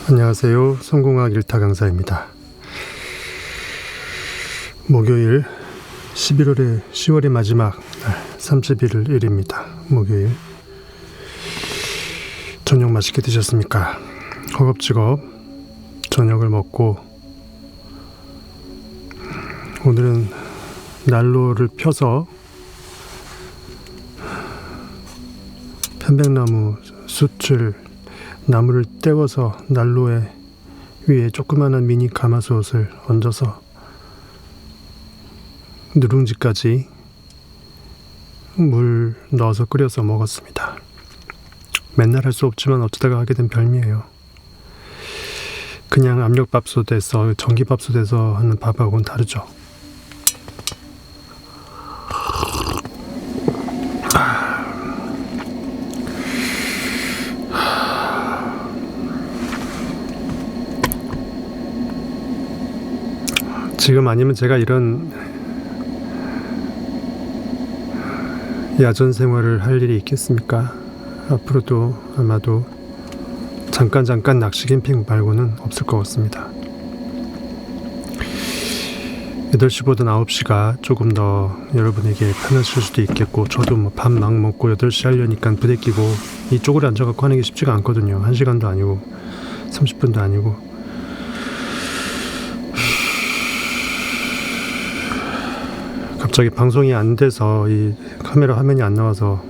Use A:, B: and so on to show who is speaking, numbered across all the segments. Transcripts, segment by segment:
A: 안녕하세요. 성공학 일타 강사입니다. 목요일 10월의 마지막 날 31일입니다. 목요일 저녁 맛있게 드셨습니까? 허겁지겁 저녁을 먹고 오늘은 난로를 펴서 편백나무 숯을 나무를 떼워서 난로 위에 조그마한 미니 가마솥을 얹어서 누룽지까지 물 넣어서 끓여서 먹었습니다. 맨날 할 수 없지만 어쩌다가 하게 된 별미예요. 그냥 압력밥솥에서 전기밥솥에서 하는 밥하고는 다르죠. 지금 아니면 제가 이런 야전 생활을 할 일이 있겠습니까? 앞으로도 아마도 잠깐 낚시 캠핑 말고는 없을 것 같습니다. 8시보다 9시가 조금 더 여러분에게 편하실 수도 있겠고, 저도 밥 막 먹고 8시 하려니까 부대 끼고 이 쪼그려 앉아갖고 하는 게 쉽지가 않거든요. 1시간도 아니고 30분도 아니고. 갑자기 방송이 안 돼서 이 카메라 화면이 안 나와서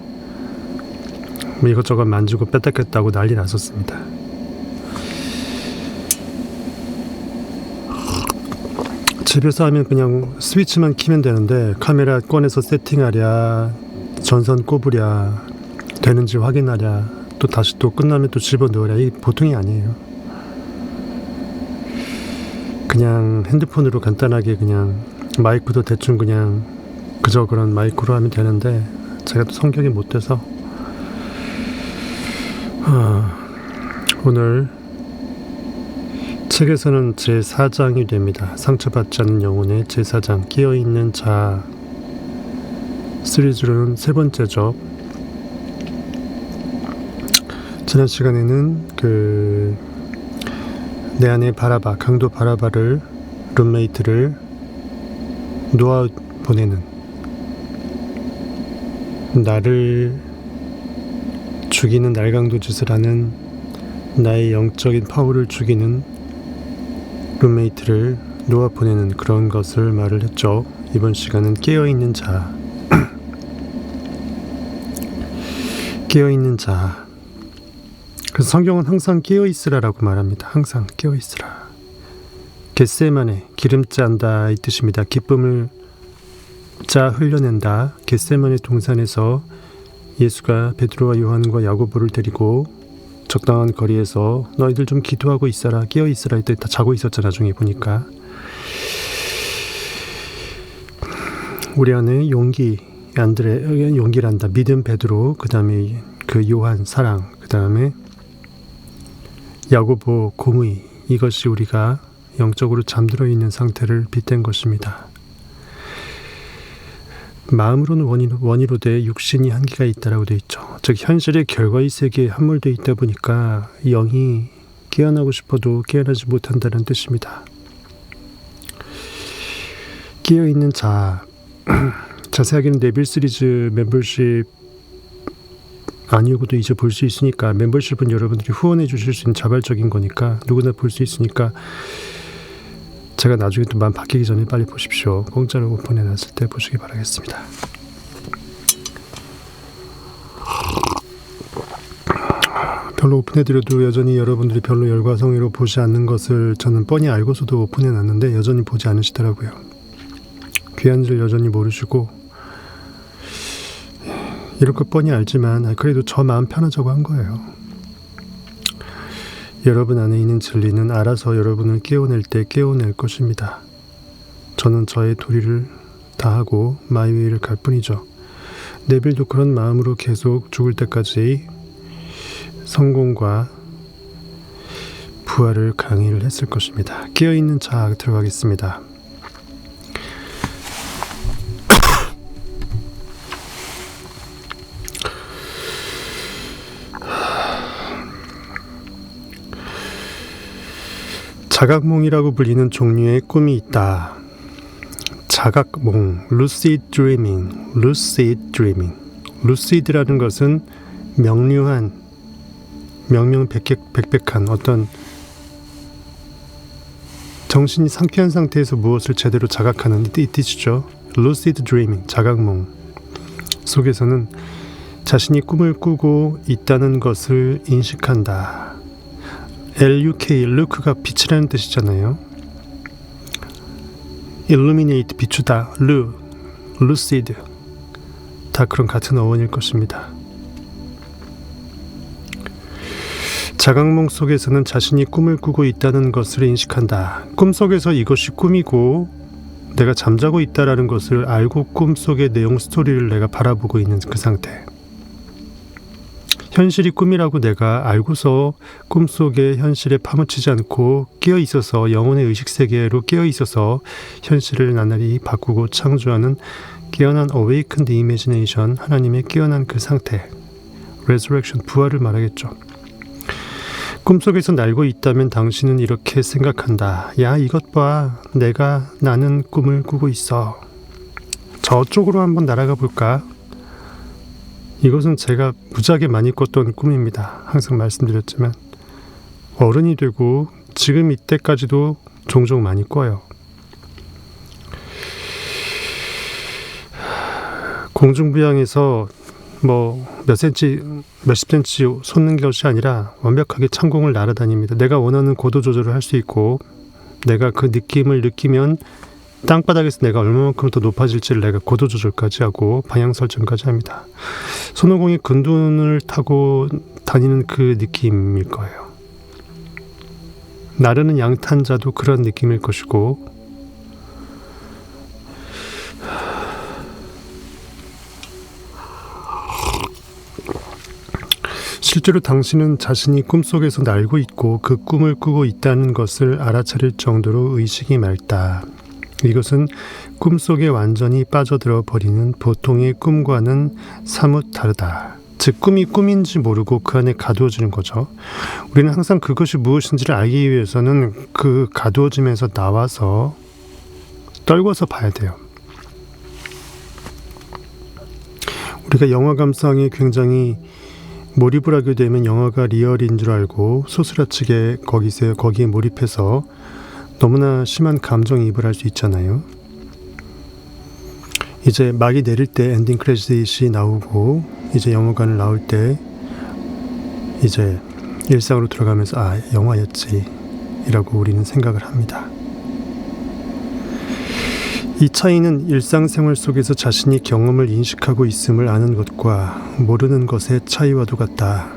A: 뭐 이것저것 만지고 뺐다 꼈다고 난리 났었습니다. 집에서 하면 그냥 스위치만 키면 되는데 카메라 꺼내서 세팅하랴, 전선 꼽으랴, 되는지 확인하랴, 또 다시 또 끝나면 또 집어넣으랴. 이게 보통이 아니에요. 그냥 핸드폰으로 간단하게 그냥 마이크도 대충 그냥 그저 그런 마이크로 하면 되는데, 제가 또 성격이 못 돼서 오늘 책에서는 제4장이 됩니다. 상처받지 않는 영혼의 제4장, 끼어있는 자 시리즈로는 3번째죠. 지난 시간에는 내 안에 강도 바라바를 룸메이트를 놓아 보내는, 나를 죽이는 날강도 짓을 하는 나의 영적인 파워를 죽이는 룸메이트를 놓아 보내는 그런 것을 말을 했죠. 이번 시간은 깨어있는 자. 깨어있는 자. 그래서 성경은 항상 깨어있으라라고 말합니다. 항상 깨어있으라. 겟세마네, 기름짜 한다 이 뜻입니다. 기쁨을 짜 흘려낸다. 겟세마네 동산에서 예수가 베드로와 요한과 야고보를 데리고 적당한 거리에서 너희들 좀 기도하고 있어라, 깨어 있으라 이때 다 자고 있었잖아. 나중에 보니까 우리 안에 용기란다. 믿음 베드로, 그 다음에 요한 사랑, 그 다음에 야고보 공의, 이것이 우리가 영적으로 잠들어 있는 상태를 빗댄 것입니다. 마음으로는 원이로 돼 육신이 한계가 있다라고 되어 있죠. 즉 현실의 결과의 세계에 함몰되어 있다 보니까 영이 깨어나고 싶어도 깨어나지 못한다는 뜻입니다. 깨어있는 자. 자세하게는 네빌 시리즈 멤버십 아니고도 이제 볼 수 있으니까, 멤버십은 여러분들이 후원해 주실 수 있는 자발적인 거니까 누구나 볼 수 있으니까 제가 나중에 또 마음 바뀌기 전에 빨리 보십시오. 공짜로 오픈해놨을 때 보시기 바라겠습니다. 별로 오픈해드려도 여전히 여러분들이 별로 열과 성의로 보지 않는 것을 저는 뻔히 알고서도 오픈해놨는데 여전히 보지 않으시더라고요. 귀한 줄 여전히 모르시고, 이럴 거 뻔히 알지만 그래도 저 마음 편하자고 한 거예요. 여러분 안에 있는 진리는 알아서 여러분을 깨워낼 때 깨워낼 것입니다. 저는 저의 도리를 다하고 마이웨이를 갈 뿐이죠. 네빌도 그런 마음으로 계속 죽을 때까지 성공과 부활을 강의를 했을 것입니다. 깨어있는 자 들어가겠습니다. 자각몽이라고 불리는 종류의 꿈이 있다. 자각몽, lucid dreaming, lucid dreaming. lucid라는 것은 명료한, 명명백백한 어떤 정신이 상쾌한 상태에서 무엇을 제대로 자각하는 이 뜻이죠. lucid dreaming, 자각몽 속에서는 자신이 꿈을 꾸고 있다는 것을 인식한다. LUK, luke가 빛이라는 뜻이잖아요. illuminate, 비추다, lucid 다 그런 같은 어원일 것입니다. 자각몽 속에서는 자신이 꿈을 꾸고 있다는 것을 인식한다. 꿈속에서 이것이 꿈이고 내가 잠자고 있다라는 것을 알고 꿈속의 내용 스토리를 내가 바라보고 있는 그 상태. 현실이 꿈이라고 내가 알고서 꿈속의 현실에 파묻히지 않고 깨어있어서 영혼의 의식세계로 깨어있어서 현실을 나날이 바꾸고 창조하는 깨어난 awakened imagination, 하나님의 깨어난 그 상태, resurrection, 부활을 말하겠죠. 꿈속에서 날고 있다면 당신은 이렇게 생각한다. 야, 이것 봐. 나는 꿈을 꾸고 있어. 저쪽으로 한번 날아가 볼까? 이것은 제가 무지하게 많이 꿨던 꿈입니다. 항상 말씀드렸지만 어른이 되고 지금 이때까지도 종종 많이 꿔요. 공중부양에서 몇십 센치 솟는 것이 아니라 완벽하게 창공을 날아다닙니다. 내가 원하는 고도 조절을 할 수 있고 내가 그 느낌을 느끼면 땅바닥에서 내가 얼마만큼 더 높아질지를 내가 고도 조절까지 하고 방향 설정까지 합니다. 손오공이 근둔을 타고 다니는 그 느낌일 거예요. 나르는 양탄자도 그런 느낌일 것이고 실제로 당신은 자신이 꿈속에서 날고 있고 그 꿈을 꾸고 있다는 것을 알아차릴 정도로 의식이 맑다. 이것은 꿈속에 완전히 빠져들어 버리는 보통의 꿈과는 사뭇 다르다. 즉 꿈이 꿈인지 모르고 그 안에 가두어지는 거죠. 우리는 항상 그것이 무엇인지를 알기 위해서는 그 가두어짐에서 나와서 떨궈서 봐야 돼요. 우리가 영화 감상에 굉장히 몰입을 하게 되면 영화가 리얼인 줄 알고 소스라치게 거기에 몰입해서 너무나 심한 감정이입을 할 수 있잖아요. 이제 막이 내릴 때 엔딩 크레딧이 나오고 이제 영화관을 나올 때 이제 일상으로 들어가면서 영화였지 이라고 우리는 생각을 합니다. 이 차이는 일상생활 속에서 자신이 경험을 인식하고 있음을 아는 것과 모르는 것의 차이와도 같다.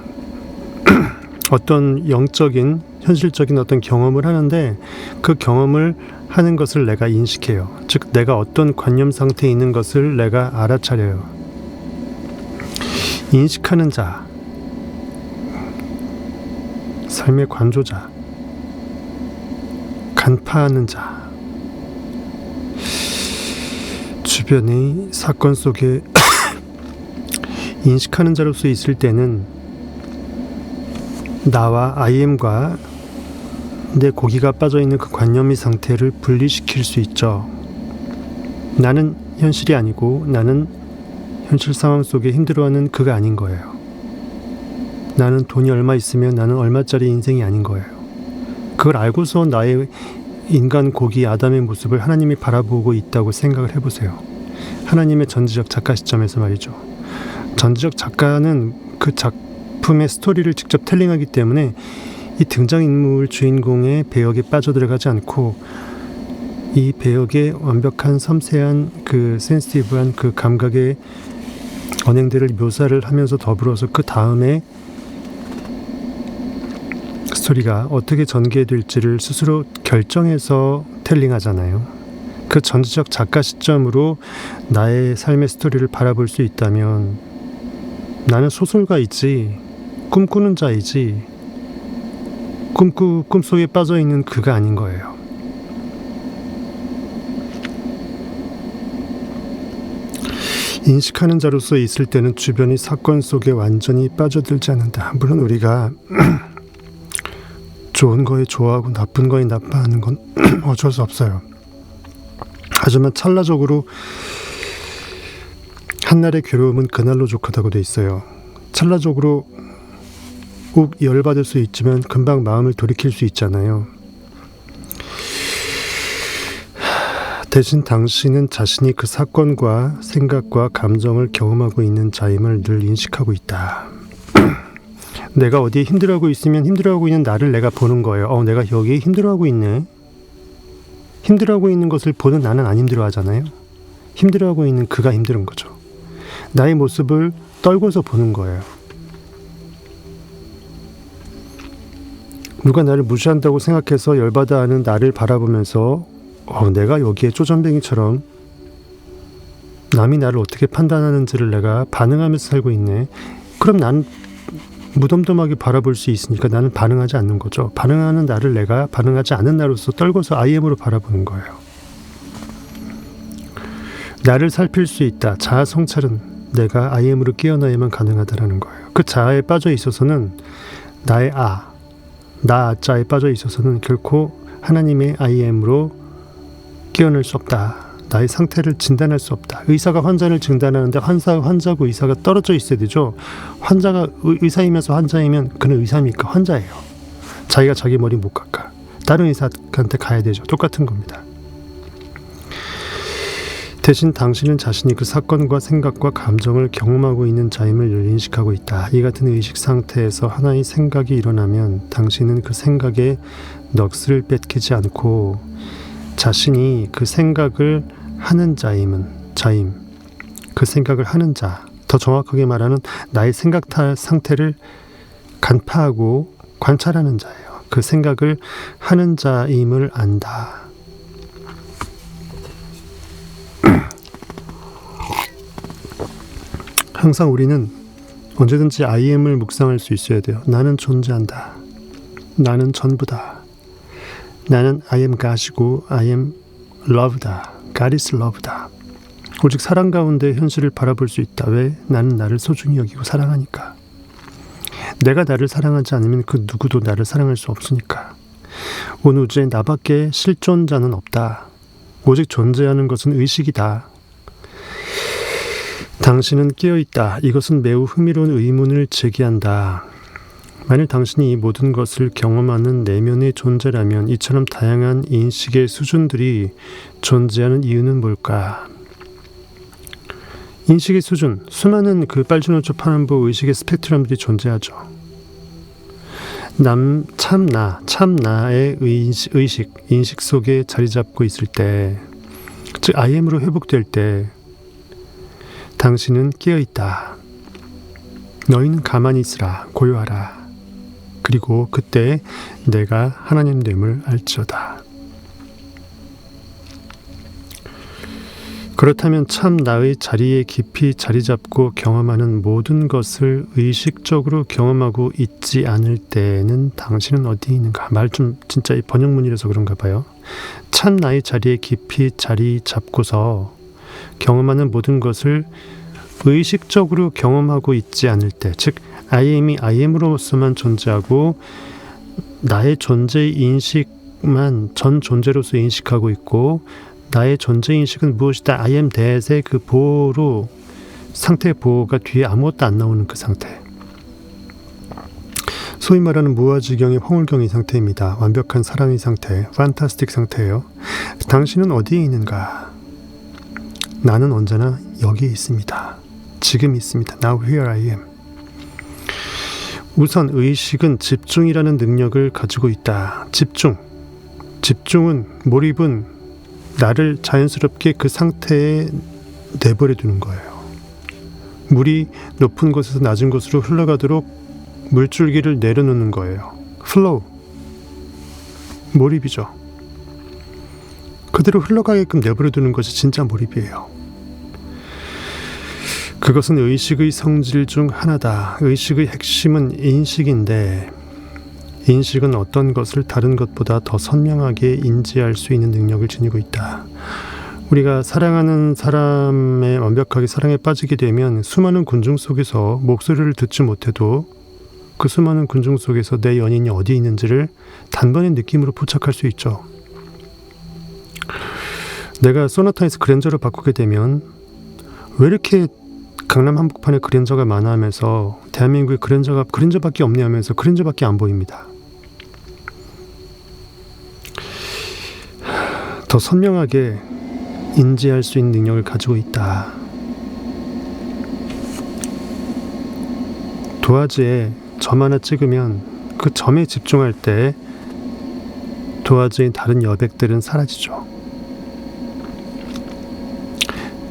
A: 어떤 영적인, 현실적인 어떤 경험을 하는데 그 경험을 하는 것을 내가 인식해요. 즉 내가 어떤 관념 상태에 있는 것을 내가 알아차려요. 인식하는 자, 삶의 관조자, 간파하는 자, 주변의 사건 속에 인식하는 자로서 있을 때는 나와 IM과 내 고기가 빠져있는 그 관념의 상태를 분리시킬 수 있죠. 나는 현실이 아니고 나는 현실 상황 속에 힘들어하는 그가 아닌 거예요. 나는 돈이 얼마 있으면 나는 얼마짜리 인생이 아닌 거예요. 그걸 알고서 나의 인간 고기 아담의 모습을 하나님이 바라보고 있다고 생각을 해보세요. 하나님의 전지적 작가 시점에서 말이죠. 전지적 작가는 그 작품의 스토리를 직접 텔링하기 때문에 이 등장인물 주인공의 배역에 빠져들어가지 않고 이 배역의 완벽한 섬세한 그 센시티브한 그 감각의 언행들을 묘사를 하면서 더불어서 그 다음에 스토리가 어떻게 전개될지를 스스로 결정해서 텔링하잖아요. 그 전지적 작가 시점으로 나의 삶의 스토리를 바라볼 수 있다면 나는 소설가이지 꿈꾸는 자이지 꿈속에 빠져있는 그가 아닌 거예요. 인식하는 자로서 있을 때는 주변의 사건 속에 완전히 빠져들지 않는다. 물론 우리가 좋은 거에 좋아하고 나쁜 거에 나빠하는 건 어쩔 수 없어요. 하지만 찰나적으로 한날의 괴로움은 그날로 족하다고 돼 있어요. 찰나적으로 욱 열받을 수 있지만 금방 마음을 돌이킬 수 있잖아요. 대신 당신은 자신이 그 사건과 생각과 감정을 경험하고 있는 자임을 늘 인식하고 있다. 내가 어디에 힘들어하고 있으면 힘들어하고 있는 나를 내가 보는 거예요. 내가 여기에 힘들어하고 있네. 힘들어하고 있는 것을 보는 나는 안 힘들어하잖아요. 힘들어하고 있는 그가 힘든 거죠. 나의 모습을 떨궈서 보는 거예요. 누가 나를 무시한다고 생각해서 열받아 하는 나를 바라보면서 내가 여기에 쪼잔뱅이처럼 남이 나를 어떻게 판단하는지를 내가 반응하면서 살고 있네. 그럼 난 무덤덤하게 바라볼 수 있으니까 나는 반응하지 않는 거죠. 반응하는 나를 내가 반응하지 않는 나로서 떨궈서 IM으로 바라보는 거예요. 나를 살필 수 있다. 자아 성찰은 내가 IM으로 깨어나야만 가능하다라는 거예요. 그 자아에 빠져 있어서는 나의 나 자에 빠져 있어서는 결코 하나님의 IM으로 깨어날 수 없다. 나의 상태를 진단할 수 없다. 의사가 환자를 진단하는데 환자고 의사가 떨어져 있어야 되죠. 환자가 의사이면서 환자이면 그는 의사입니까? 환자예요. 자기가 자기 머리 못 깎아. 다른 의사한테 가야 되죠. 똑같은 겁니다. 대신 당신은 자신이 그 사건과 생각과 감정을 경험하고 있는 자임을 늘 인식하고 있다. 이 같은 의식 상태에서 하나의 생각이 일어나면 당신은 그 생각에 넋을 뺏기지 않고 자신이 그 생각을 하는 자임, 그 생각을 하는 자, 더 정확하게 말하는 나의 생각 상태를 간파하고 관찰하는 자예요. 그 생각을 하는 자임을 안다. 항상 우리는 언제든지 IM을 묵상할 수 있어야 돼요. 나는 존재한다. 나는 전부다. 나는 I am God이고 I am love다. God is love다. 오직 사랑 가운데 현실을 바라볼 수 있다. 왜? 나는 나를 소중히 여기고 사랑하니까. 내가 나를 사랑하지 않으면 그 누구도 나를 사랑할 수 없으니까. 온 우주에 나밖에 실존자는 없다. 오직 존재하는 것은 의식이다. 당신은 깨어있다. 이것은 매우 흥미로운 의문을 제기한다. 만일 당신이 이 모든 것을 경험하는 내면의 존재라면 이처럼 다양한 인식의 수준들이 존재하는 이유는 뭘까? 인식의 수준, 수많은 그 빨주노초 파남보 의식의 스펙트럼들이 존재하죠. 참나의 인식 속에 자리 잡고 있을 때, 즉 IM으로 회복될 때 당신은 깨어있다. 너희는 가만히 있으라. 고요하라. 그리고 그때 내가 하나님 됨을 알지어다. 그렇다면 참 나의 자리에 깊이 자리 잡고 경험하는 모든 것을 의식적으로 경험하고 있지 않을 때는 당신은 어디에 있는가? 말 좀 진짜 번역문이라서 그런가 봐요. 참 나의 자리에 깊이 자리 잡고서 경험하는 모든 것을 의식적으로 경험하고 있지 않을 때, 즉 IM이 IM으로서만 존재하고 나의 존재 인식만 전 존재로서 인식하고 있고 나의 존재 인식은 무엇이다. I am that의 그 보호로 상태 보호가 뒤에 아무것도 안 나오는 그 상태. 소위 말하는 무아지경의 황홀경의 상태입니다. 완벽한 사랑의 상태, 판타스틱 상태예요. 당신은 어디에 있는가? 나는 언제나 여기에 있습니다. 지금 있습니다. Now here I am. 우선 의식은 집중이라는 능력을 가지고 있다. 집중은 몰입은 나를 자연스럽게 그 상태에 내버려 두는 거예요. 물이 높은 곳에서 낮은 곳으로 흘러가도록 물줄기를 내려놓는 거예요. 플로우, 몰입이죠. 그대로 흘러가게끔 내버려 두는 것이 진짜 몰입이에요. 그것은 의식의 성질 중 하나다. 의식의 핵심은 인식인데 인식은 어떤 것을 다른 것보다 더 선명하게 인지할 수 있는 능력을 지니고 있다. 우리가 사랑하는 사람에 완벽하게 사랑에 빠지게 되면 수많은 군중 속에서 목소리를 듣지 못해도 그 수많은 군중 속에서 내 연인이 어디 있는지를 단번에 느낌으로 포착할 수 있죠. 내가 소나타에서 그랜저로 바꾸게 되면 왜 이렇게 강남 한복판에 그랜저가 많아 하면서 대한민국에 그랜저밖에 없냐 하면서 그랜저밖에 안 보입니다. 더 선명하게 인지할 수 있는 능력을 가지고 있다. 도화지에 점 하나 찍으면 그 점에 집중할 때 도화지의 다른 여백들은 사라지죠.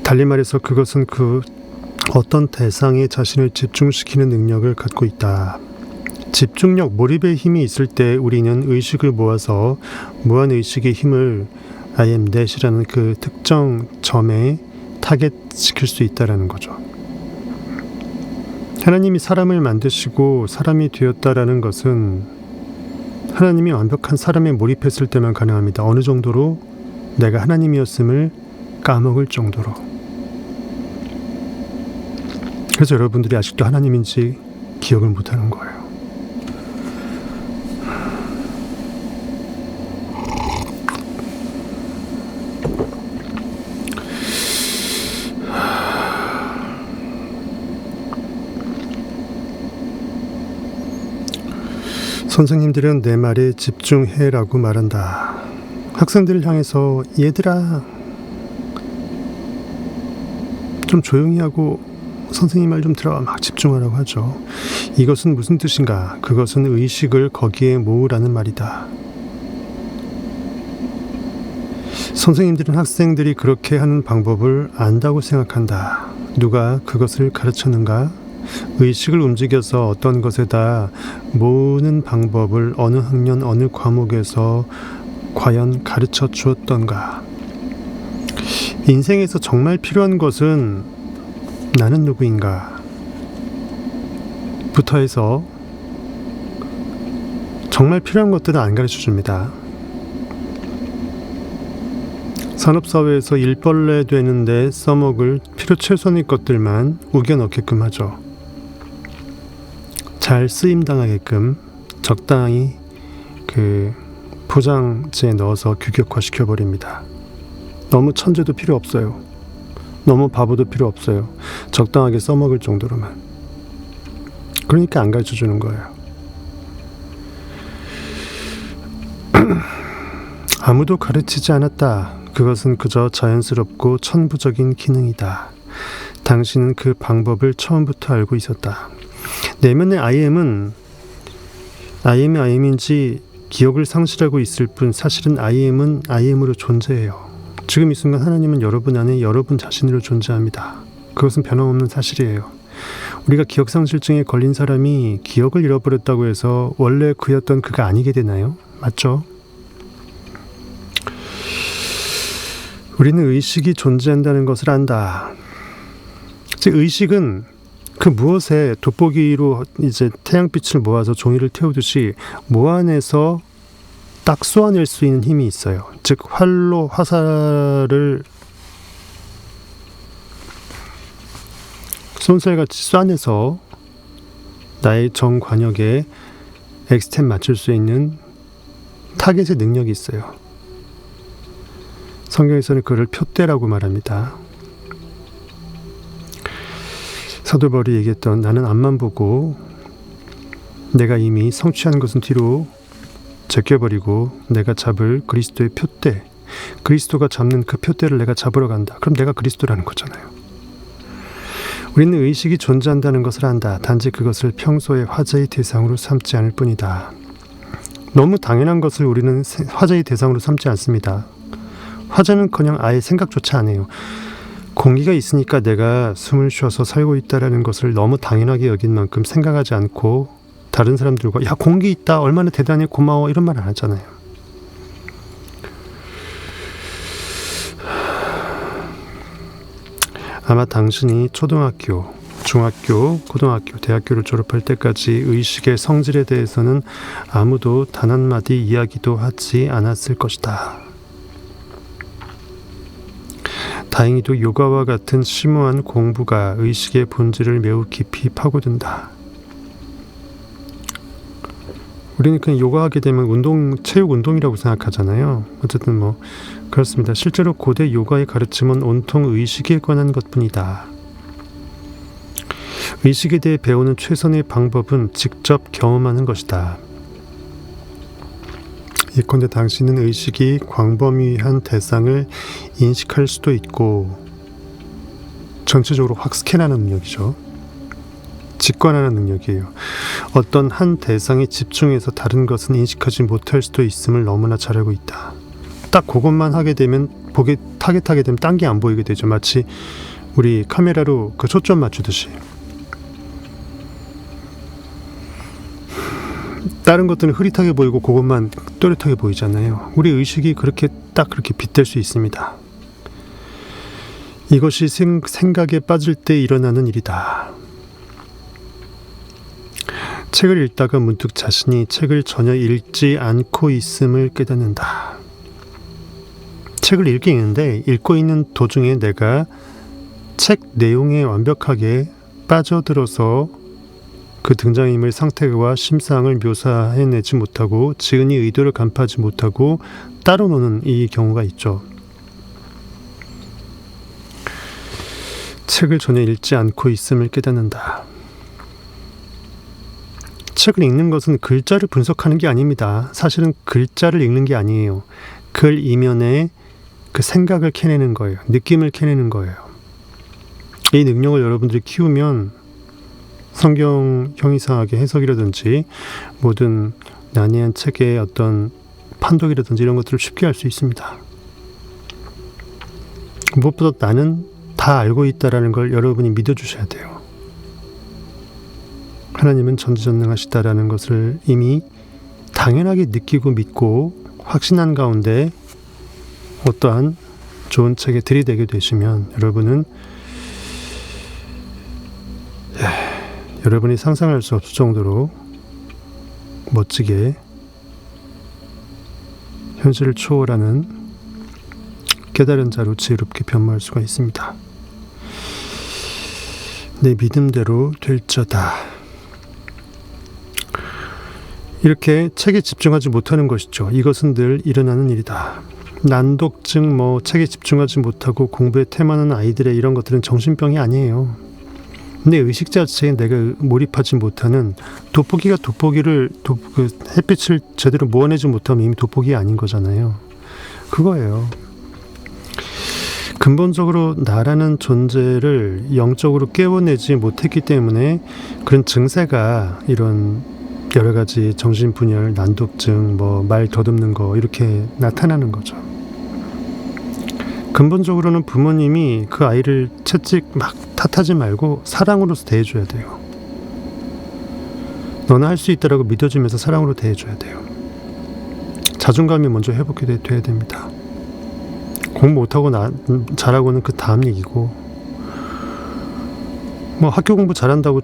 A: 달리 말해서 그것은 그 어떤 대상에 자신을 집중시키는 능력을 갖고 있다. 집중력, 몰입의 힘이 있을 때 우리는 의식을 모아서 무한의식의 힘을 I am that이라는 그 특정 점에 타겟시킬 수 있다는 거죠. 하나님이 사람을 만드시고 사람이 되었다라는 것은 하나님이 완벽한 사람에 몰입했을 때만 가능합니다. 어느 정도로 내가 하나님이었음을 까먹을 정도로. 그래서 여러분들이 아직도 하나님인지 기억을 못하는 거예요. 선생님들은 내 말에 집중해라고 말한다. 학생들을 향해서 얘들아 좀 조용히 하고 선생님 말 좀 들어와 막 집중하라고 하죠. 이것은 무슨 뜻인가? 그것은 의식을 거기에 모으라는 말이다. 선생님들은 학생들이 그렇게 하는 방법을 안다고 생각한다. 누가 그것을 가르쳤는가? 의식을 움직여서 어떤 것에다 모으는 방법을 어느 학년 어느 과목에서 과연 가르쳐 주었던가? 인생에서 정말 필요한 것은 나는 누구인가? 부터 해서 정말 필요한 것들은 안 가르쳐 줍니다. 산업사회에서 일벌레 되는데 써먹을 필요 최소한의 것들만 우겨 넣게끔 하죠. 잘 쓰임당하게끔 적당히 그 포장지에 넣어서 규격화시켜버립니다. 너무 천재도 필요 없어요. 너무 바보도 필요 없어요. 적당하게 써먹을 정도로만. 그러니까 안 가르쳐주는 거예요. 아무도 가르치지 않았다. 그것은 그저 자연스럽고 천부적인 기능이다. 당신은 그 방법을 처음부터 알고 있었다. 내면의 IM은 IM인지 기억을 상실하고 있을 뿐 사실은 IM은 IM으로 존재해요. 지금 이 순간 하나님은 여러분 안에 여러분 자신으로 존재합니다. 그것은 변함없는 사실이에요. 우리가 기억상실증에 걸린 사람이 기억을 잃어버렸다고 해서 원래 그였던 그가 아니게 되나요? 맞죠? 우리는 의식이 존재한다는 것을 안다. 즉 의식은 그 무엇에 돋보기로 이제 태양빛을 모아서 종이를 태우듯이 모아내서 딱 쏘아낼 수 있는 힘이 있어요. 즉 활로 화살을 쏜살같이 쏴내서 나의 정관역에 엑스템 맞출 수 있는 타겟의 능력이 있어요. 성경에서는 그를 표대라고 말합니다. 사도 바울이 얘기했던 나는 앞만 보고 내가 이미 성취한 것은 뒤로 제껴버리고 내가 잡을 그리스도의 표대, 그리스도가 잡는 그 표대를 내가 잡으러 간다. 그럼 내가 그리스도라는 거잖아요. 우리는 의식이 존재한다는 것을 안다. 단지 그것을 평소에 화제의 대상으로 삼지 않을 뿐이다. 너무 당연한 것을 우리는 화제의 대상으로 삼지 않습니다. 화제는커녕 아예 생각조차 안 해요. 공기가 있으니까 내가 숨을 쉬어서 살고 있다는 것을 너무 당연하게 여긴 만큼 생각하지 않고 다른 사람들과 야 공기 있다 얼마나 대단해 고마워 이런 말 안 하잖아요. 아마 당신이 초등학교, 중학교, 고등학교, 대학교를 졸업할 때까지 의식의 성질에 대해서는 아무도 단 한마디 이야기도 하지 않았을 것이다. 다행히도 요가와 같은 심오한 공부가 의식의 본질을 매우 깊이 파고든다. 우리는 그냥 요가하게 되면 체육 운동이라고 생각하잖아요. 어쨌든 뭐 그렇습니다. 실제로 고대 요가의 가르침은 온통 의식에 관한 것뿐이다. 의식에 대해 배우는 최선의 방법은 직접 경험하는 것이다. 예컨대 당신은 의식이 광범위한 대상을 인식할 수도 있고, 전체적으로 확 스캔하는 능력이죠. 직관하는 능력이에요. 어떤 한 대상에 집중해서 다른 것은 인식하지 못할 수도 있음을 너무나 잘 알고 있다. 딱 그것만 하게 되면, 타겟하게 되면 딴 게 안 보이게 되죠. 마치 우리 카메라로 그 초점 맞추듯이. 다른 것들은 흐릿하게 보이고 그것만 또렷하게 보이잖아요. 우리 의식이 그렇게 빗댈 수 있습니다. 이것이 생각에 빠질 때 일어나는 일이다. 책을 읽다가 문득 자신이 책을 전혀 읽지 않고 있음을 깨닫는다. 책을 읽긴 읽는데 읽고 있는 도중에 내가 책 내용에 완벽하게 빠져들어서 그 등장인물 상태와 심상을 묘사해내지 못하고 지은이 의도를 간파하지 못하고 따로 노는 이 경우가 있죠. 책을 전혀 읽지 않고 있음을 깨닫는다. 책을 읽는 것은 글자를 분석하는 게 아닙니다. 사실은 글자를 읽는 게 아니에요. 글 이면에 그 생각을 캐내는 거예요. 느낌을 캐내는 거예요. 이 능력을 여러분들이 키우면 성경 형이상하게 해석이라든지 모든 난해한 책의 어떤 판독이라든지 이런 것들을 쉽게 할 수 있습니다. 무엇보다 나는 다 알고 있다라는 걸 여러분이 믿어주셔야 돼요. 하나님은 전지전능하시다라는 것을 이미 당연하게 느끼고 믿고 확신한 가운데 어떠한 좋은 책에 들이대게 되시면 여러분이 상상할 수 없을 정도로 멋지게 현실을 초월하는 깨달은 자로 지혜롭게 변모할 수가 있습니다. 내 믿음대로 될저다. 이렇게 책에 집중하지 못하는 것이죠. 이것은 늘 일어나는 일이다. 난독증, 책에 집중하지 못하고 공부에 태만한 아이들의 이런 것들은 정신병이 아니에요. 내 의식 자체에 내가 몰입하지 못하는 돋보기를 햇빛을 제대로 모아내지 못하면 이미 돋보기 아닌 거잖아요. 그거예요. 근본적으로 나라는 존재를 영적으로 깨워내지 못했기 때문에 그런 증세가 이런 여러 가지 정신분열, 난독증, 말 더듬는 거 이렇게 나타나는 거죠. 근본적으로는 부모님이 그 아이를 채찍 막 탓하지 말고 사랑으로서 대해줘야 돼요. 너는 할 수 있다라고 믿어주면서 사랑으로 대해줘야 돼요. 자존감이 먼저 회복이 돼야 됩니다. 공부 못하고 잘하고는 그 다음 얘기고, 학교 공부 잘한다고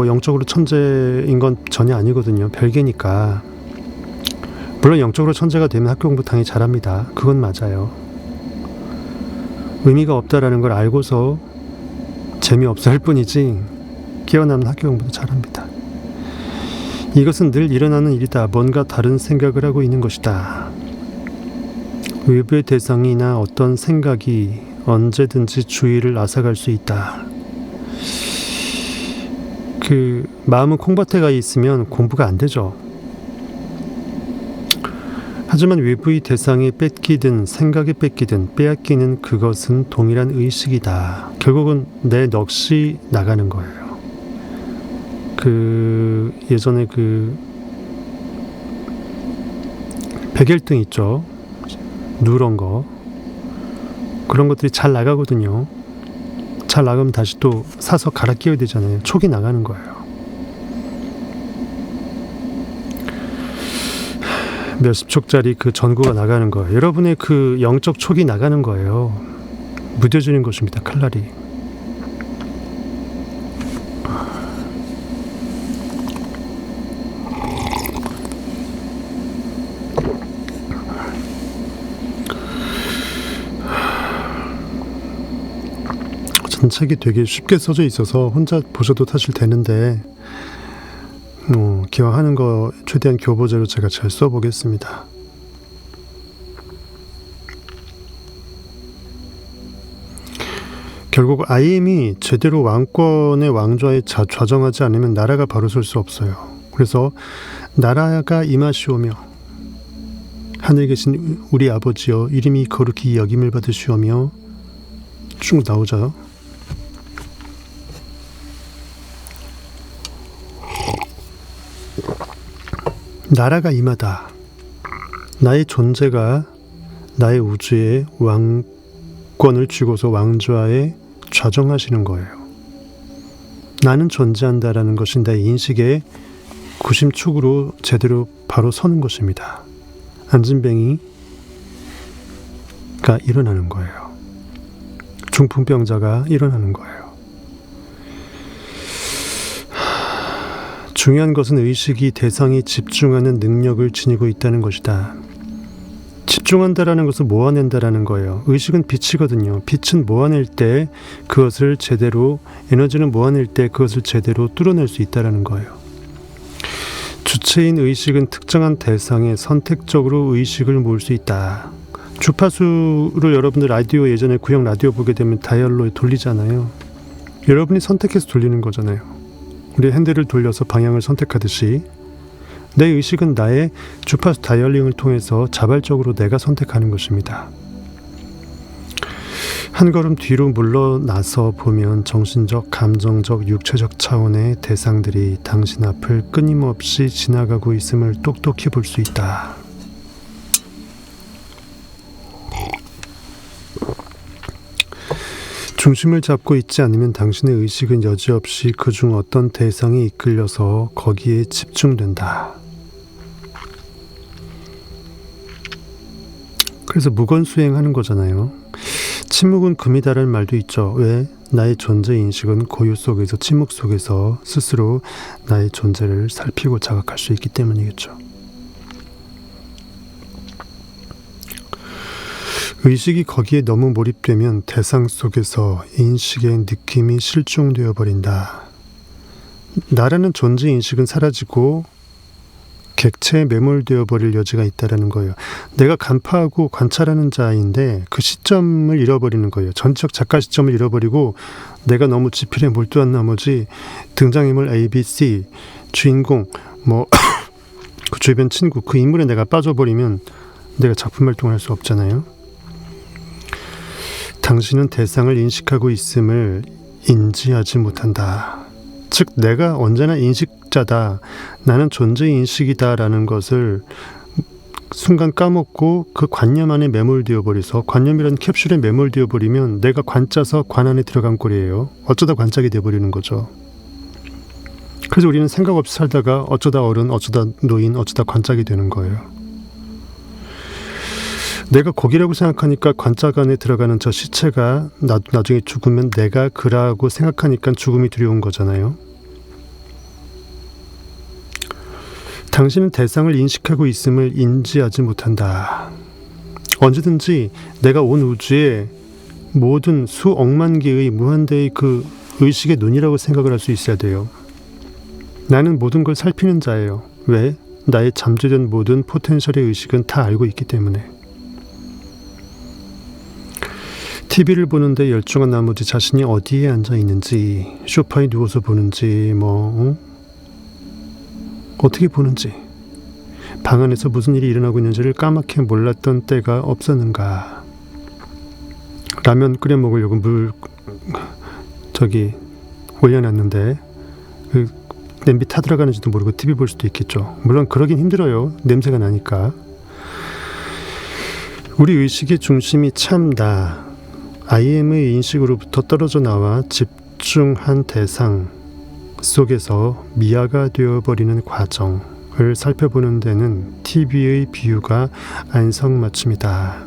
A: 영적으로 천재인 건 전혀 아니거든요. 별개니까. 물론 영적으로 천재가 되면 학교 공부 당연히 잘합니다. 그건 맞아요. 의미가 없다라는 걸 알고서 재미없어 할 뿐이지 깨어나면 학교 공부도 잘합니다. 이것은 늘 일어나는 일이다. 뭔가 다른 생각을 하고 있는 것이다. 외부의 대상이나 어떤 생각이 언제든지 주의를 앗아갈 수 있다. 마음은 콩밭에 가 있으면 공부가 안 되죠. 하지만 외부의 대상에 뺏기든 생각에 뺏기든 빼앗기는 그것은 동일한 의식이다. 결국은 내 넋이 나가는 거예요. 예전에 백일등 있죠. 누런 거. 그런 것들이 잘 나가거든요. 잘 나가면 다시 또 사서 갈아 끼워야 되잖아요. 촉이 나가는 거예요. 몇십 촉짜리 그 전구가 나가는 거예요. 여러분의 그 영적 촉이 나가는 거예요. 무뎌지는 것입니다. 칼날이. 책이 되게 쉽게 써져 있어서 혼자 보셔도 사실 되는데 기왕 하는 거 최대한 교보제로 제가 잘 써보겠습니다. 결국 IM이 제대로 왕권의 왕좌에 좌정하지 않으면 나라가 바로 설 수 없어요. 그래서 나라가 임하시오며 하늘에 계신 우리 아버지여 이름이 거룩히 여김을 받으시오며 쭉 나오죠. 나라가 임하다. 나의 존재가 나의 우주의 왕권을 쥐고서 왕좌에 좌정하시는 거예요. 나는 존재한다라는 것이 나의 인식의 구심축으로 제대로 바로 서는 것입니다. 안진뱅이가 일어나는 거예요. 중풍병자가 일어나는 거예요. 중요한 것은 의식이 대상에 집중하는 능력을 지니고 있다는 것이다. 집중한다라는 것은 모아낸다라는 거예요. 의식은 빛이거든요. 빛은 모아낼 때 그것을 제대로, 에너지는 모아낼 때 그것을 제대로 뚫어낼 수 있다는 거예요. 주체인 의식은 특정한 대상에 선택적으로 의식을 모을 수 있다. 주파수를 여러분들 라디오, 예전에 구형 라디오 보게 되면 다이얼로 돌리잖아요. 여러분이 선택해서 돌리는 거잖아요. 우리 핸들을 돌려서 방향을 선택하듯이 내 의식은 나의 주파수 다이얼링을 통해서 자발적으로 내가 선택하는 것입니다. 한 걸음 뒤로 물러나서 보면 정신적, 감정적, 육체적 차원의 대상들이 당신 앞을 끊임없이 지나가고 있음을 똑똑히 볼 수 있다. 중심을 잡고 있지 않으면 당신의 의식은 여지없이 그중 어떤 대상에 이끌려서 거기에 집중된다. 그래서 무건수행하는 거잖아요. 침묵은 금이다라는 말도 있죠. 왜? 나의 존재 인식은 고유 속에서, 침묵 속에서 스스로 나의 존재를 살피고 자각할 수 있기 때문이겠죠. 의식이 거기에 너무 몰입되면 대상 속에서 인식의 느낌이 실종되어 버린다. 나라는 존재 인식은 사라지고 객체에 매몰되어 버릴 여지가 있다는 거예요. 내가 간파하고 관찰하는 자인데 그 시점을 잃어버리는 거예요. 전적 작가 시점을 잃어버리고 내가 너무 지필에 몰두한 나머지 등장인물 A, B, C, 주인공, 그 주변 친구, 그 인물에 내가 빠져버리면 내가 작품 활동을 할 수 없잖아요. 당신은 대상을 인식하고 있음을 인지하지 못한다. 즉 내가 언제나 인식자다. 나는 존재인식이다 라는 것을 순간 까먹고 그 관념 안에 매몰되어 버려서, 관념이라는 캡슐에 매몰되어 버리면 내가 관짜서 관 안에 들어간 꼴이에요. 어쩌다 관짝이 되어버리는 거죠. 그래서 우리는 생각 없이 살다가 어쩌다 어른, 어쩌다 노인, 어쩌다 관짝이 되는 거예요. 내가 고기라고 생각하니까 관짝 안에 들어가는 저 시체가 나중에 죽으면 내가 그라고 생각하니까 죽음이 두려운 거잖아요. 당신은 대상을 인식하고 있음을 인지하지 못한다. 언제든지 내가 온 우주의 모든 수억만 개의 무한대의 그 의식의 눈이라고 생각을 할 수 있어야 돼요. 나는 모든 걸 살피는 자예요. 왜? 나의 잠재된 모든 포텐셜의 의식은 다 알고 있기 때문에. TV를 보는데 열중한 나머지 자신이 어디에 앉아 있는지, 소파에 누워서 보는지, 어떻게 보는지, 방 안에서 무슨 일이 일어나고 있는지를 까맣게 몰랐던 때가 없었는가. 라면 끓여 먹으려고 물 올려놨는데 냄비 타들어가는지도 모르고 TV 볼 수도 있겠죠. 물론 그러긴 힘들어요. 냄새가 나니까. 우리 의식의 중심이 참 나, IM의 인식으로부터 떨어져 나와 집중한 대상 속에서 미아가 되어버리는 과정을 살펴보는 데는 TV의 비유가 안성맞춤이다.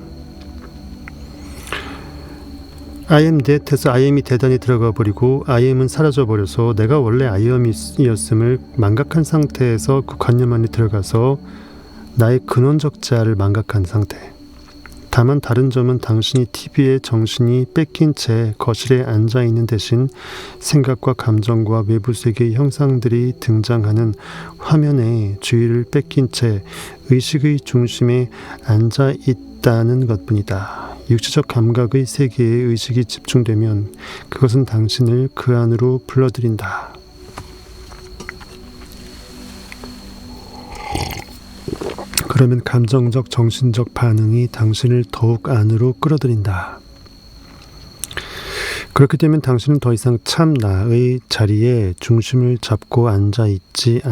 A: I am that 해서 IM이 대단히 들어가 버리고 IM은 사라져 버려서 내가 원래 IM이었음을 망각한 상태에서 그 관념 안에 들어가서 나의 근원적 자아를 망각한 상태. 다만 다른 점은 당신이 TV에 정신이 뺏긴 채 거실에 앉아있는 대신 생각과 감정과 외부 세계의 형상들이 등장하는 화면에 주의를 뺏긴 채 의식의 중심에 앉아있다는 것뿐이다. 육체적 감각의 세계에 의식이 집중되면 그것은 당신을 그 안으로 불러들인다. 그러면 감정적, 정신적 반응이 당신을 더욱 안으로 끌어들인다. 그렇게 되면 당신은 더 이상 참 나의 자리에 중심을 잡고 앉아있지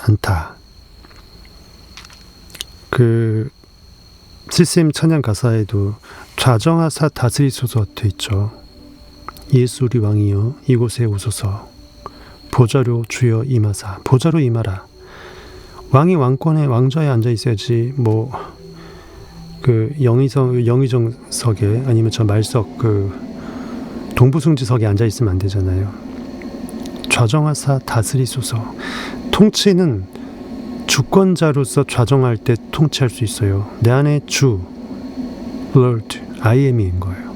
A: 않다. 그 CCM 찬양 가사에도 좌정하사 다스리소서 돼 있죠. 예수 우리 왕이여 이곳에 오소서. 보좌로 주여 임하사. 보좌로 임하라. 왕이 왕권의 왕좌에 앉아 있어야지 그 영의정석에 아니면 저 말석 그 동부승지석에 앉아 있으면 안 되잖아요. 좌정하사 다스리소서. 통치는 주권자로서 좌정할 때 통치할 수 있어요. 내 안에 주, Lord, I am인 거예요.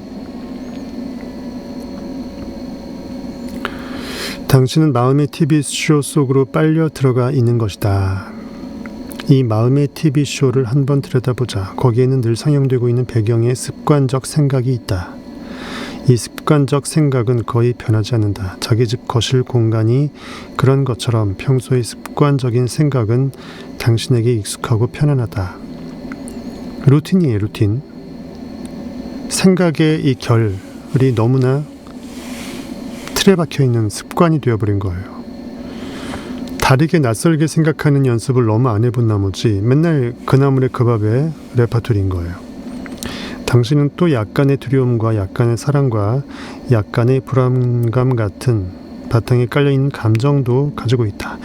A: 당신은 마음의 TV쇼 속으로 빨려 들어가 있는 것이다. 이 마음의 TV쇼를 한번 들여다보자. 거기에는 늘 상영되고 있는 배경에 습관적 생각이 있다. 이 습관적 생각은 거의 변하지 않는다. 자기 집 거실 공간이 그런 것처럼 평소의 습관적인 생각은 당신에게 익숙하고 편안하다. 루틴이에요, 루틴. 생각의 이 결이 너무나 틀에 박혀있는 습관이 되어버린 거예요. 다르게 낯설게 생각하는 연습을 너무 안 해본 나머지 맨날 그 나물에 그 밥에 레파토리인 거예요. 당신은 또 약간의 두려움과 약간의 사랑과 약간의 불안감 같은 바탕에 깔려있는 감정도 가지고 있다.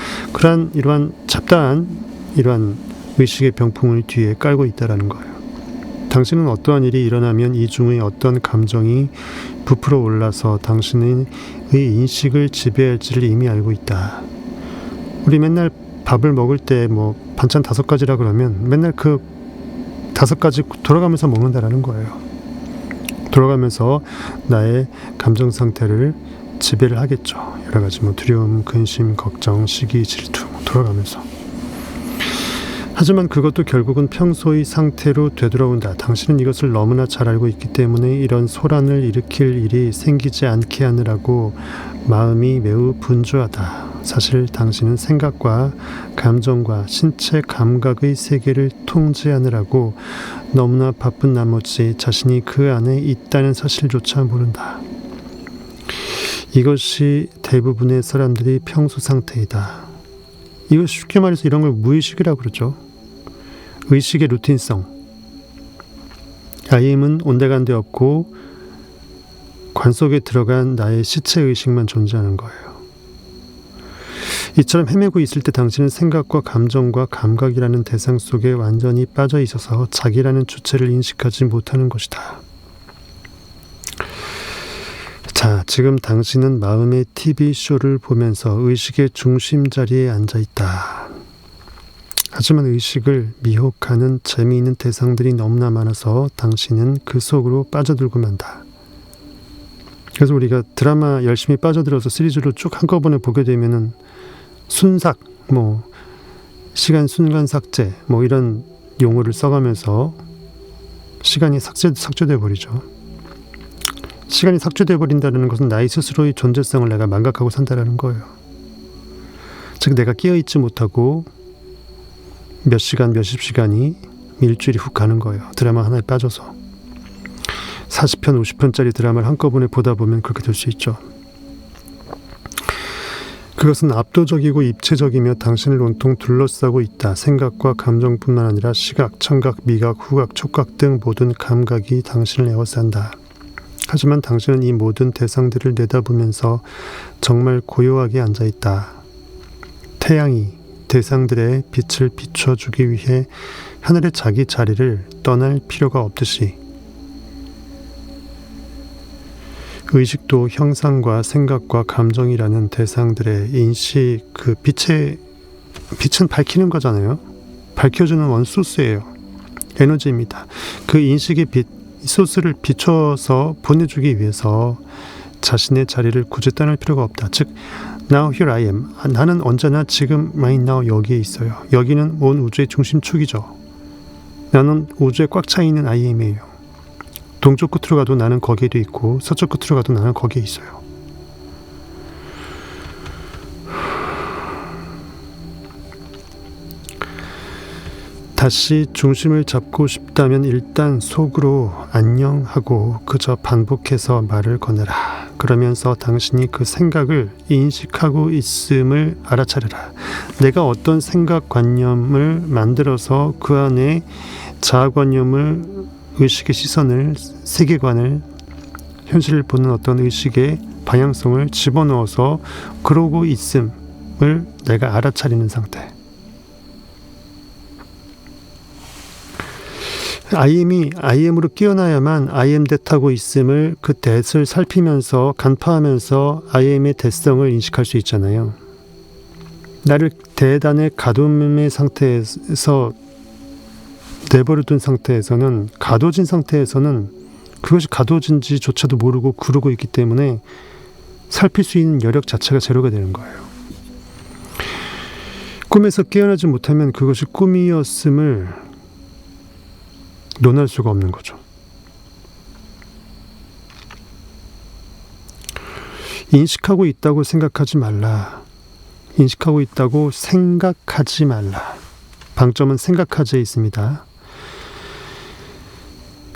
A: 이러한 잡다한 이러한 의식의 병풍을 뒤에 깔고 있다라는 거예요. 당신은 어떠한 일이 일어나면 이 중의 어떤 감정이 부풀어 올라서 당신의 인식을 지배할지를 이미 알고 있다. 우리 맨날 밥을 먹을 때 반찬 5가지라 그러면 맨날 그 5가지 돌아가면서 먹는다라는 거예요. 돌아가면서 나의 감정 상태를 지배를 하겠죠. 여러 가지 두려움, 근심, 걱정, 시기, 질투 돌아가면서. 하지만 그것도 결국은 평소의 상태로 되돌아온다. 당신은 이것을 너무나 잘 알고 있기 때문에 이런 소란을 일으킬 일이 생기지 않게 하느라고 마음이 매우 분주하다. 사실 당신은 생각과 감정과 신체 감각의 세계를 통제하느라고 너무나 바쁜 나머지 자신이 그 안에 있다는 사실조차 모른다. 이것이 대부분의 사람들이 평소 상태이다. 이거 쉽게 말해서 이런 걸 무의식이라고 그러죠. 의식의 루틴성. IM은 온데간데 없고 관 속에 들어간 나의 시체의식만 존재하는 거예요. 이처럼 헤매고 있을 때 당신은 생각과 감정과 감각이라는 대상 속에 완전히 빠져 있어서 자기라는 주체를 인식하지 못하는 것이다. 자, 지금 당신은 마음의 TV쇼를 보면서 의식의 중심 자리에 앉아 있다. 하지만 의식을 미혹하는 재미있는 대상들이 너무나 많아서 당신은 그 속으로 빠져들고 만다. 그래서 우리가 드라마 열심히 빠져들어서 시리즈로 쭉 한꺼번에 보게 되면은 순삭, 시간 순간 삭제, 이런 용어를 써가면서 시간이 삭제돼 버리죠. 시간이 삭제돼 버린다는 것은 나의 스스로의 존재성을 내가 망각하고 산다라는 거예요. 즉 내가 깨어있지 못하고 몇 시간, 몇십 시간이 일주일이 훅 가는 거예요. 드라마 하나에 빠져서. 40편, 50편짜리 드라마를 한꺼번에 보다 보면 그렇게 될 수 있죠. 그것은 압도적이고 입체적이며 당신을 온통 둘러싸고 있다. 생각과 감정뿐만 아니라 시각, 청각, 미각, 후각, 촉각 등 모든 감각이 당신을 에워싼다. 하지만 당신은 이 모든 대상들을 내다보면서 정말 고요하게 앉아있다. 태양이 대상들의 빛을 비춰주기 위해 하늘의 자기 자리를 떠날 필요가 없듯이 의식도 형상과 생각과 감정이라는 대상들의 인식, 빛은 밝히는 거잖아요. 밝혀주는 원소스예요. 에너지입니다. 그 인식의 소스를 비춰서 보내주기 위해서 자신의 자리를 굳이 떠날 필요가 없다. 즉 Now here I am. 나는 언제나 지금 right now 여기에 있어요. 여기는 온 우주의 중심축이죠. 나는 우주에 꽉 차 있는 I am이에요. 동쪽 끝으로 가도 나는 거기에도 있고 서쪽 끝으로 가도 나는 거기에 있어요. 다시 중심을 잡고 싶다면 일단 속으로 안녕하고 그저 반복해서 말을 건네라. 그러면서 당신이 그 생각을 인식하고 있음을 알아차려라. 내가 어떤 생각관념을 만들어서 그 안에 자아관념을, 의식의 시선을, 세계관을, 현실을 보는 어떤 의식의 방향성을 집어넣어서 그러고 있음을 내가 알아차리는 상태. I am으로 깨어나야만 I am that 하고 있음을, 그 that을 살피면서 간파하면서 I am의 that성을 인식할 수 있잖아요. 나를 대단의 가둠의 상태에서 내버려둔 상태에서는, 가둬진 상태에서는 그것이 가둬진지조차도 모르고 그러고 있기 때문에 살필 수 있는 여력 자체가 제로가 되는 거예요. 꿈에서 깨어나지 못하면 그것이 꿈이었음을 논할 수가 없는 거죠. 인식하고 있다고 생각하지 말라. 인식하고 있다고 생각하지 말라. 방점은 생각하지에 있습니다.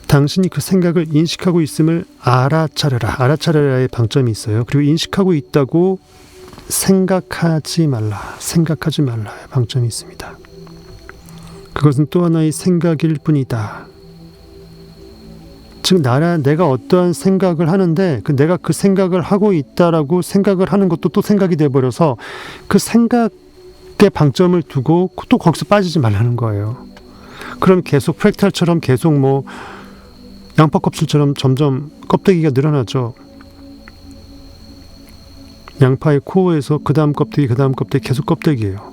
A: 당신이 그 생각을 인식하고 있음을 알아차려라. 알아차려라의 방점이 있어요. 그리고 인식하고 있다고 생각하지 말라. 생각하지 말라의 방점이 있습니다. 그것은 또 하나의 생각일 뿐이다. 즉 내가 어떠한 생각을 하는데 내가 그 생각을 하고 있다라고 생각을 하는 것도 또 생각이 돼버려서 그 생각의 방점을 두고 또 거기서 빠지지 말라는 거예요. 그럼 계속 프랙탈처럼 계속 양파 껍질처럼 점점 껍데기가 늘어나죠. 양파의 코어에서 그 다음 껍데기 계속 껍데기예요.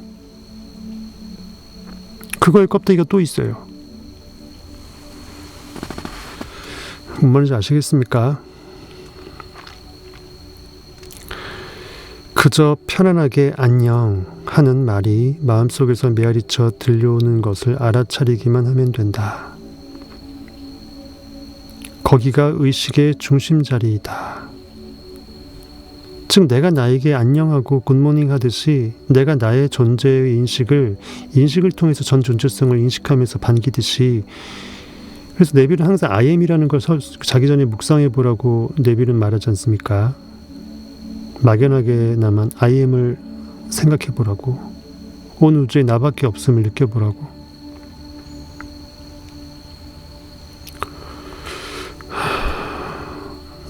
A: 그거의 껍데기가 또 있어요. 뭔 말인지 아시겠습니까? 그저 편안하게 안녕 하는 말이 마음속에서 메아리쳐 들려오는 것을 알아차리기만 하면 된다. 거기가 의식의 중심 자리이다. 즉 내가 나에게 안녕하고 굿모닝 하듯이 내가 나의 존재의 인식을 통해서 전 존재성을 인식하면서 반기듯이, 그래서 네빌은 항상 I am이라는 걸 자기 전에 묵상해 보라고 네빌은 말하지 않습니까? 막연하게나마 I am을 생각해 보라고, 온 우주에 나밖에 없음을 느껴보라고.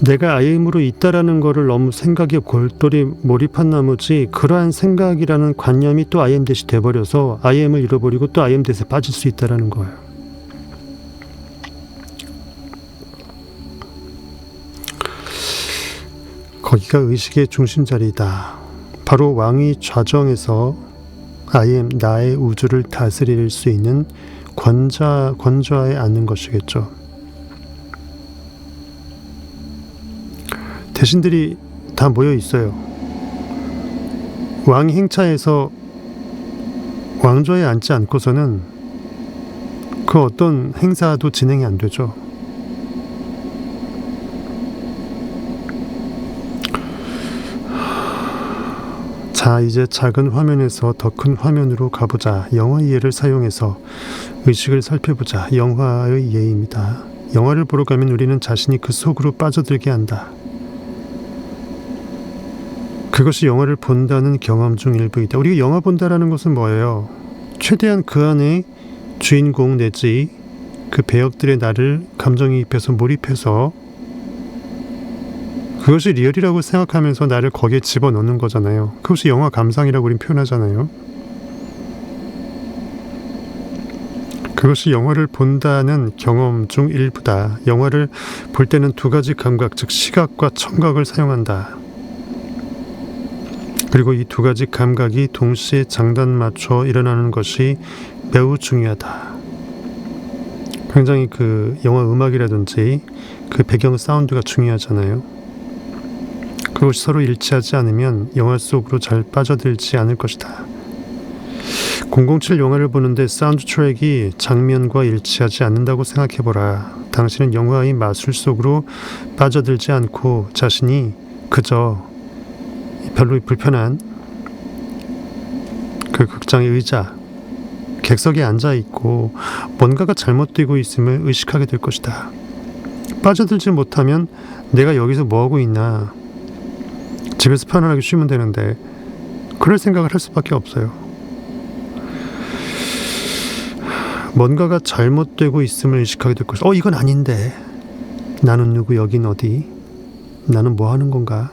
A: 내가 I am으로 있다라는 거를 너무 생각에 골똘히 몰입한 나머지 그러한 생각이라는 관념이 또 I am that이 돼버려서 I am을 잃어버리고 또 I am that에 빠질 수 있다라는 거예요. 거기가 의식의 중심 자리이다. 바로 왕위 좌정에서 I am, 나의 우주를 다스릴 수 있는 권좌에 앉는 것이겠죠. 대신들이 다 모여 있어요. 왕이 행차에서 왕좌에 앉지 않고서는 그 어떤 행사도 진행이 안 되죠. 자, 이제 작은 화면에서 더 큰 화면으로 가보자. 영화 이해를 사용해서 의식을 살펴보자. 영화의 예입니다. 영화를 보러 가면 우리는 자신이 그 속으로 빠져들게 한다. 그것이 영화를 본다는 경험 중 일부이다. 우리가 영화 본다라는 것은 뭐예요? 최대한 그 안에 주인공 내지 그 배역들의 나를 감정이입해서 몰입해서 그것이 리얼이라고 생각하면서 나를 거기에 집어넣는 거잖아요. 그것이 영화 감상이라고 우린 표현하잖아요. 그것이 영화를 본다는 경험 중 일부다. 영화를 볼 때는 두 가지 감각, 즉 시각과 청각을 사용한다. 그리고 이 두 가지 감각이 동시에 장단 맞춰 일어나는 것이 매우 중요하다. 굉장히 그 영화 음악이라든지 그 배경 사운드가 중요하잖아요. 그것이 서로 일치하지 않으면 영화 속으로 잘 빠져들지 않을 것이다. 007 영화를 보는데 사운드 트랙이 장면과 일치하지 않는다고 생각해보라. 당신은 영화의 마술 속으로 빠져들지 않고 자신이 그저 별로 불편한 그 극장의 의자, 객석에 앉아있고 뭔가가 잘못되고 있음을 의식하게 될 것이다. 빠져들지 못하면 내가 여기서 뭐하고 있나, 집에서 편안하게 쉬면 되는데, 그럴 생각을 할 수밖에 없어요. 뭔가가 잘못되고 있음을 의식하게 될 것이다. 이건 아닌데, 나는 누구, 여긴 어디, 나는 뭐 하는 건가.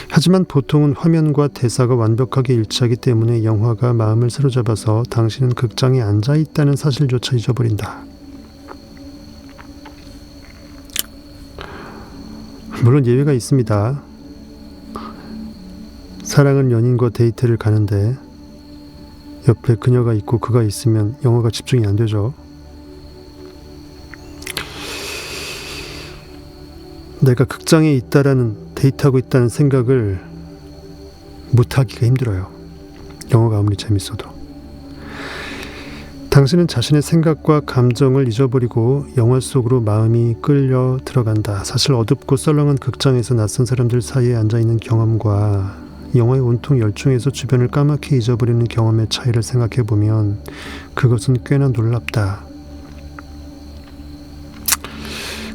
A: 하지만 보통은 화면과 대사가 완벽하게 일치하기 때문에 영화가 마음을 사로잡아서 당신은 극장에 앉아있다는 사실조차 잊어버린다. 물론 예외가 있습니다. 사랑하는 연인과 데이트를 가는데 옆에 그녀가 있고 그가 있으면 영화가 집중이 안 되죠. 내가 극장에 있다라는, 데이트하고 있다는 생각을 못하기가 힘들어요. 영화가 아무리 재밌어도. 당신은 자신의 생각과 감정을 잊어버리고 영화 속으로 마음이 끌려 들어간다. 사실 어둡고 썰렁한 극장에서 낯선 사람들 사이에 앉아있는 경험과 영화에 온통 열중해서 주변을 까맣게 잊어버리는 경험의 차이를 생각해보면 그것은 꽤나 놀랍다.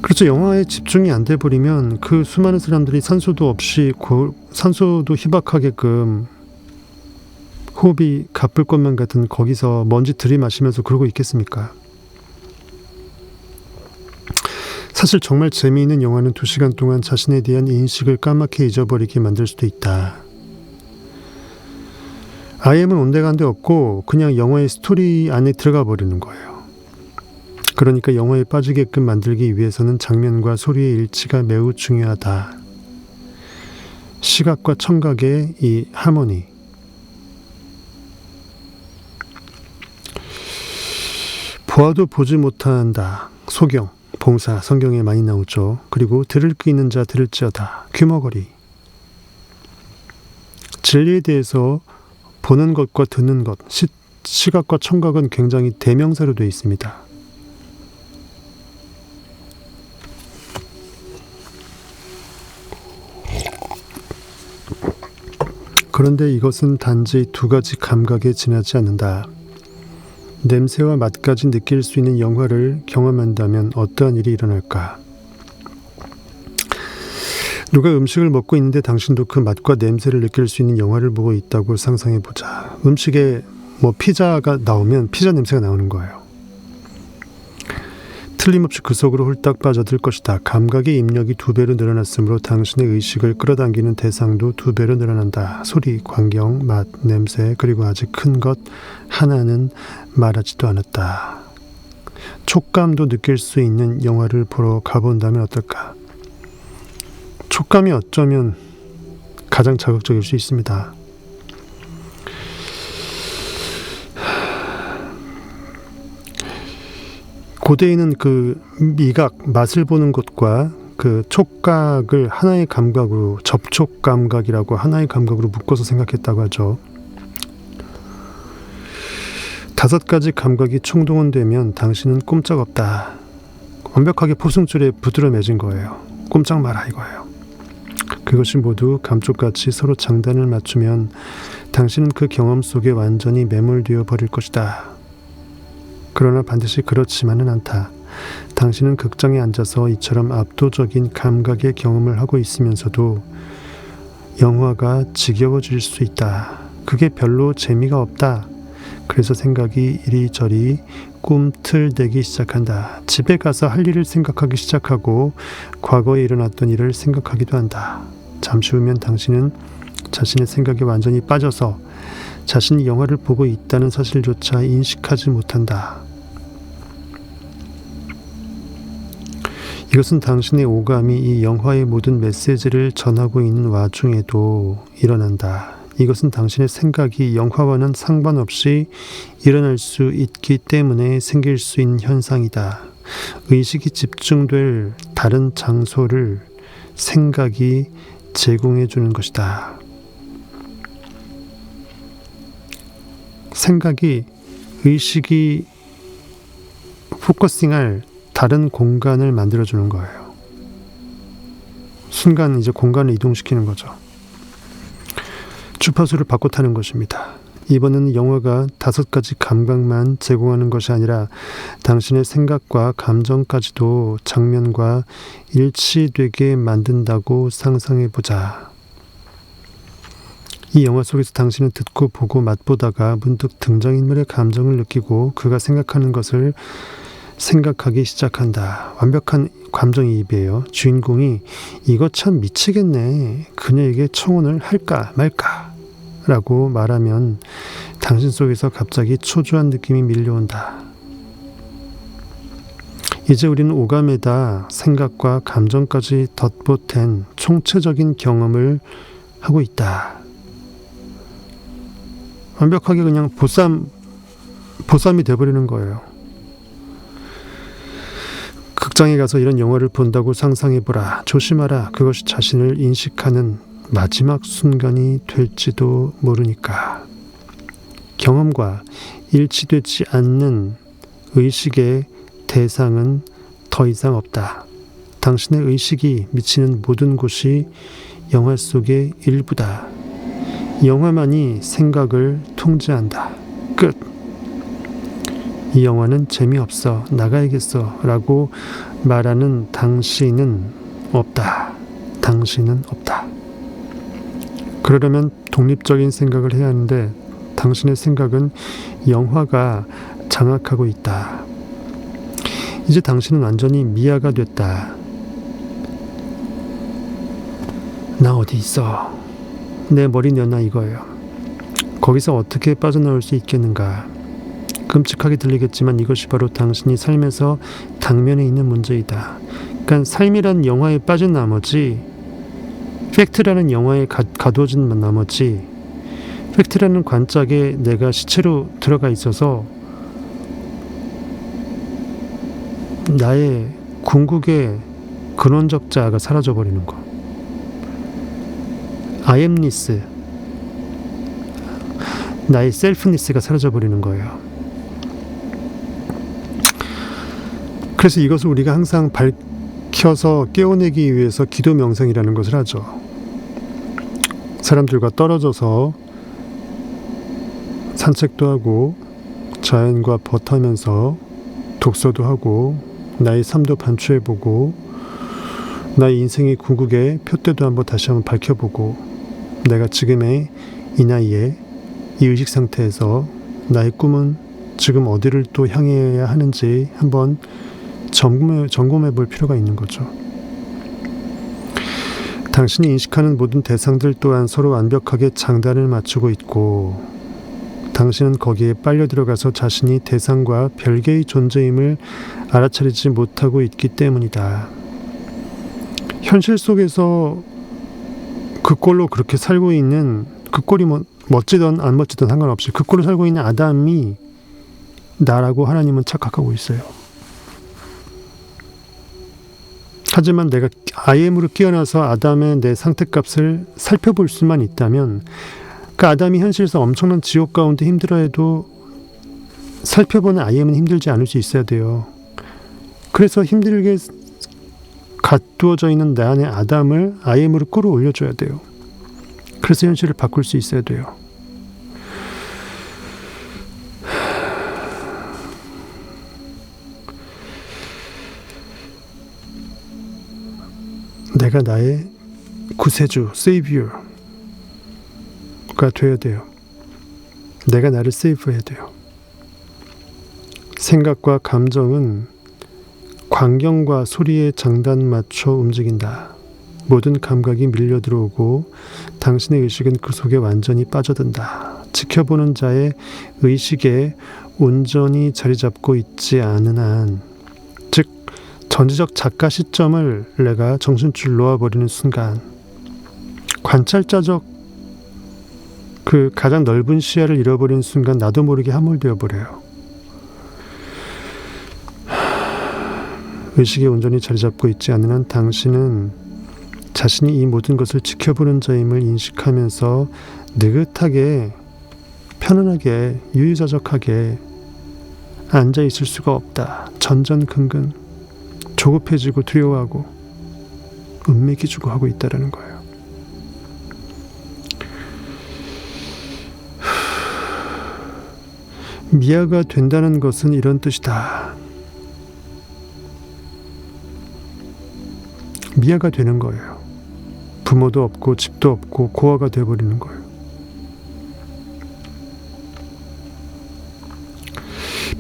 A: 그렇죠. 영화에 집중이 안 돼버리면 그 수많은 사람들이 산소도 없이 산소도 희박하게끔 호흡이 가쁠 것만 같은 거기서 먼지 들이마시면서 그러고 있겠습니까? 사실 정말 재미있는 영화는 2시간 동안 자신에 대한 인식을 까맣게 잊어버리게 만들 수도 있다. IM은 온데간데 없고 그냥 영화의 스토리 안에 들어가 버리는 거예요. 그러니까 영화에 빠지게끔 만들기 위해서는 장면과 소리의 일치가 매우 중요하다. 시각과 청각의 이 하모니. 보아도 보지 못한다. 소경, 봉사, 성경에 많이 나오죠. 그리고 들을 귀 있는 자 들을지어다. 귀머거리. 진리에 대해서 보는 것과 듣는 것, 시각과 청각은 굉장히 대명사로 되어 있습니다. 그런데 이것은 단지 2가지 감각에 지나지 않는다. 냄새와 맛까지 느낄 수 있는 영화를 경험한다면 어떠한 일이 일어날까? 누가 음식을 먹고 있는데 당신도 그 맛과 냄새를 느낄 수 있는 영화를 보고 있다고 상상해보자. 음식에 피자가 나오면 피자 냄새가 나오는 거예요. 틀림없이 그 속으로 홀딱 빠져들 것이다. 감각의 입력이 2배로 늘어났으므로 당신의 의식을 끌어당기는 대상도 2배로 늘어난다. 소리, 광경, 맛, 냄새, 그리고 아직 큰 것 하나는 말하지도 않았다. 촉감도 느낄 수 있는 영화를 보러 가본다면 어떨까? 촉감이 어쩌면 가장 자극적일 수 있습니다. 고대인은 그 미각, 맛을 보는 것과 그 촉각을 하나의 감각으로, 접촉 감각이라고 하나의 감각으로 묶어서 생각했다고 하죠. 5가지 감각이 총동원되면 당신은 꼼짝없다. 완벽하게 포승줄에 부드러매진 거예요. 꼼짝 마라 이거예요. 그것이 모두 감쪽같이 서로 장단을 맞추면 당신은 그 경험 속에 완전히 매몰되어 버릴 것이다. 그러나 반드시 그렇지만은 않다. 당신은 극장에 앉아서 이처럼 압도적인 감각의 경험을 하고 있으면서도 영화가 지겨워질 수 있다. 그게 별로 재미가 없다. 그래서 생각이 이리저리 꿈틀대기 시작한다. 집에 가서 할 일을 생각하기 시작하고 과거에 일어났던 일을 생각하기도 한다. 잠시 후면 당신은 자신의 생각에 완전히 빠져서 자신이 영화를 보고 있다는 사실조차 인식하지 못한다. 이것은 당신의 오감이 이 영화의 모든 메시지를 전하고 있는 와중에도 일어난다. 이것은 당신의 생각이 영화와는 상관없이 일어날 수 있기 때문에 생길 수 있는 현상이다. 의식이 집중될 다른 장소를 생각이 제공해 주는 것이다. 생각이 의식이 포커싱할 다른 공간을 만들어 주는 거예요. 순간 이제 공간을 이동시키는 거죠. 주파수를 바꿔 타는 것입니다. 이번에는 영화가 5가지 감각만 제공하는 것이 아니라 당신의 생각과 감정까지도 장면과 일치되게 만든다고 상상해보자. 이 영화 속에서 당신은 듣고 보고 맛보다가 문득 등장인물의 감정을 느끼고 그가 생각하는 것을 생각하기 시작한다. 완벽한 감정이입이에요. 주인공이 이거 참 미치겠네. 그녀에게 청혼을 할까 말까 라고 말하면 당신 속에서 갑자기 초조한 느낌이 밀려온다. 이제 우리는 오감에다 생각과 감정까지 덧보탠 총체적인 경험을 하고 있다. 완벽하게 그냥 보쌈이 돼버리는 거예요. 극장에 가서 이런 영화를 본다고 상상해보라. 조심하라. 그것이 자신을 인식하는 마지막 순간이 될지도 모르니까. 경험과 일치되지 않는 의식의 대상은 더 이상 없다. 당신의 의식이 미치는 모든 곳이 영화 속의 일부다. 영화만이 생각을 통제한다. 끝. 이 영화는 재미없어. 나가야겠어. 라고 말하는 당신은 없다. 당신은 없다. 그러려면 독립적인 생각을 해야 하는데 당신의 생각은 영화가 장악하고 있다. 이제 당신은 완전히 미아가 됐다. 나 어디 있어? 내 머리 녀나 이거예요. 거기서 어떻게 빠져나올 수 있겠는가? 끔찍하게 들리겠지만 이것이 바로 당신이 삶에서 당면에 있는 문제이다. 그러니까 삶이란 영화에 빠진 나머지 팩트라는 영화에 가두어진 나머지 팩트라는 관짝에 내가 시체로 들어가 있어서 나의 궁극의 근원적 자아가 사라져버리는 거. 아이엠니스, 나의 셀프니스가 사라져버리는 거예요. 그래서 이것을 우리가 항상 밝혀서 깨어내기 위해서 기도 명상이라는 것을 하죠. 사람들과 떨어져서 산책도 하고 자연과 벗하면서 독서도 하고 나의 삶도 반추해보고 나의 인생의 궁극의 표대도 한번 다시 한번 밝혀보고 내가 지금의 이 나이에 이 의식 상태에서 나의 꿈은 지금 어디를 또 향해야 하는지 한번 점검해 볼 필요가 있는 거죠. 당신이 인식하는 모든 대상들 또한 서로 완벽하게 장단을 맞추고 있고 당신은 거기에 빨려 들어가서 자신이 대상과 별개의 존재임을 알아차리지 못하고 있기 때문이다. 현실 속에서 그 꼴로 그렇게 살고 있는 그 꼴이 멋지든 안 멋지든 상관없이 그 꼴로 살고 있는 아담이 나라고 하나님은 착각하고 있어요. 하지만 내가 IM으로 깨어나서 아담의 내 상태값을 살펴볼 수만 있다면 그 아담이 현실에서 엄청난 지옥 가운데 힘들어해도 살펴보는 IM은 힘들지 않을 수 있어야 돼요. 그래서 힘들게 가두어져 있는 내 안의 아담을 IM으로 끌어올려줘야 돼요. 그래서 현실을 바꿀 수 있어야 돼요. 내가 나의 구세주, 세이비어가 되어야 돼요. 내가 나를 세이브해야 돼요. 생각과 감정은 광경과 소리에 장단 맞춰 움직인다. 모든 감각이 밀려 들어오고 당신의 의식은 그 속에 완전히 빠져든다. 지켜보는 자의 의식에 온전히 자리 잡고 있지 않은 한, 즉 전지적 작가 시점을 내가 정신줄 놓아버리는 순간 관찰자적 그 가장 넓은 시야를 잃어버린 순간 나도 모르게 함몰되어 버려요. 의식이 온전히 자리 잡고 있지 않는 한 당신은 자신이 이 모든 것을 지켜보는 자임을 인식하면서 느긋하게, 편안하게, 유유자적하게 앉아 있을 수가 없다. 전전긍긍, 조급해지고 두려워하고 은밀해지고 하고 있다라는 거예요. 미아가 된다는 것은 이런 뜻이다. 미아가 되는 거예요. 부모도 없고 집도 없고 고아가 되어버리는 거예요.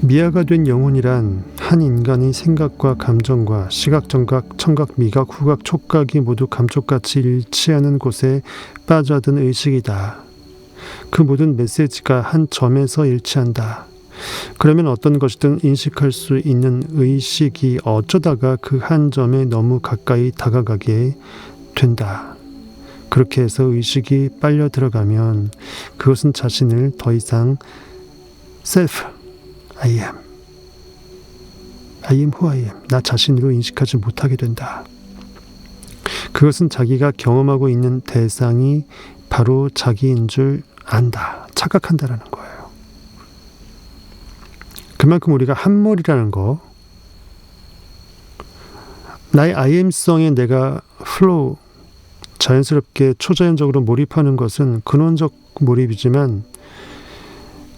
A: 미아가 된 영혼이란 한 인간의 생각과 감정과 시각, 정각, 청각, 미각, 후각, 촉각이 모두 감쪽같이 일치하는 곳에 빠져든 의식이다. 그 모든 메시지가 한 점에서 일치한다. 그러면 어떤 것이든 인식할 수 있는 의식이 어쩌다가 그 한 점에 너무 가까이 다가가게 된다. 그렇게 해서 의식이 빨려 들어가면 그것은 자신을 더 이상 self, I am who I am, 나 자신으로 인식하지 못하게 된다. 그것은 자기가 경험하고 있는 대상이 바로 자기인 줄 안다, 착각한다라는 거예요. 그만큼 우리가 함몰이라는 거, 나의 IM성에 내가 플로우, 자연스럽게 초자연적으로 몰입하는 것은 근원적 몰입이지만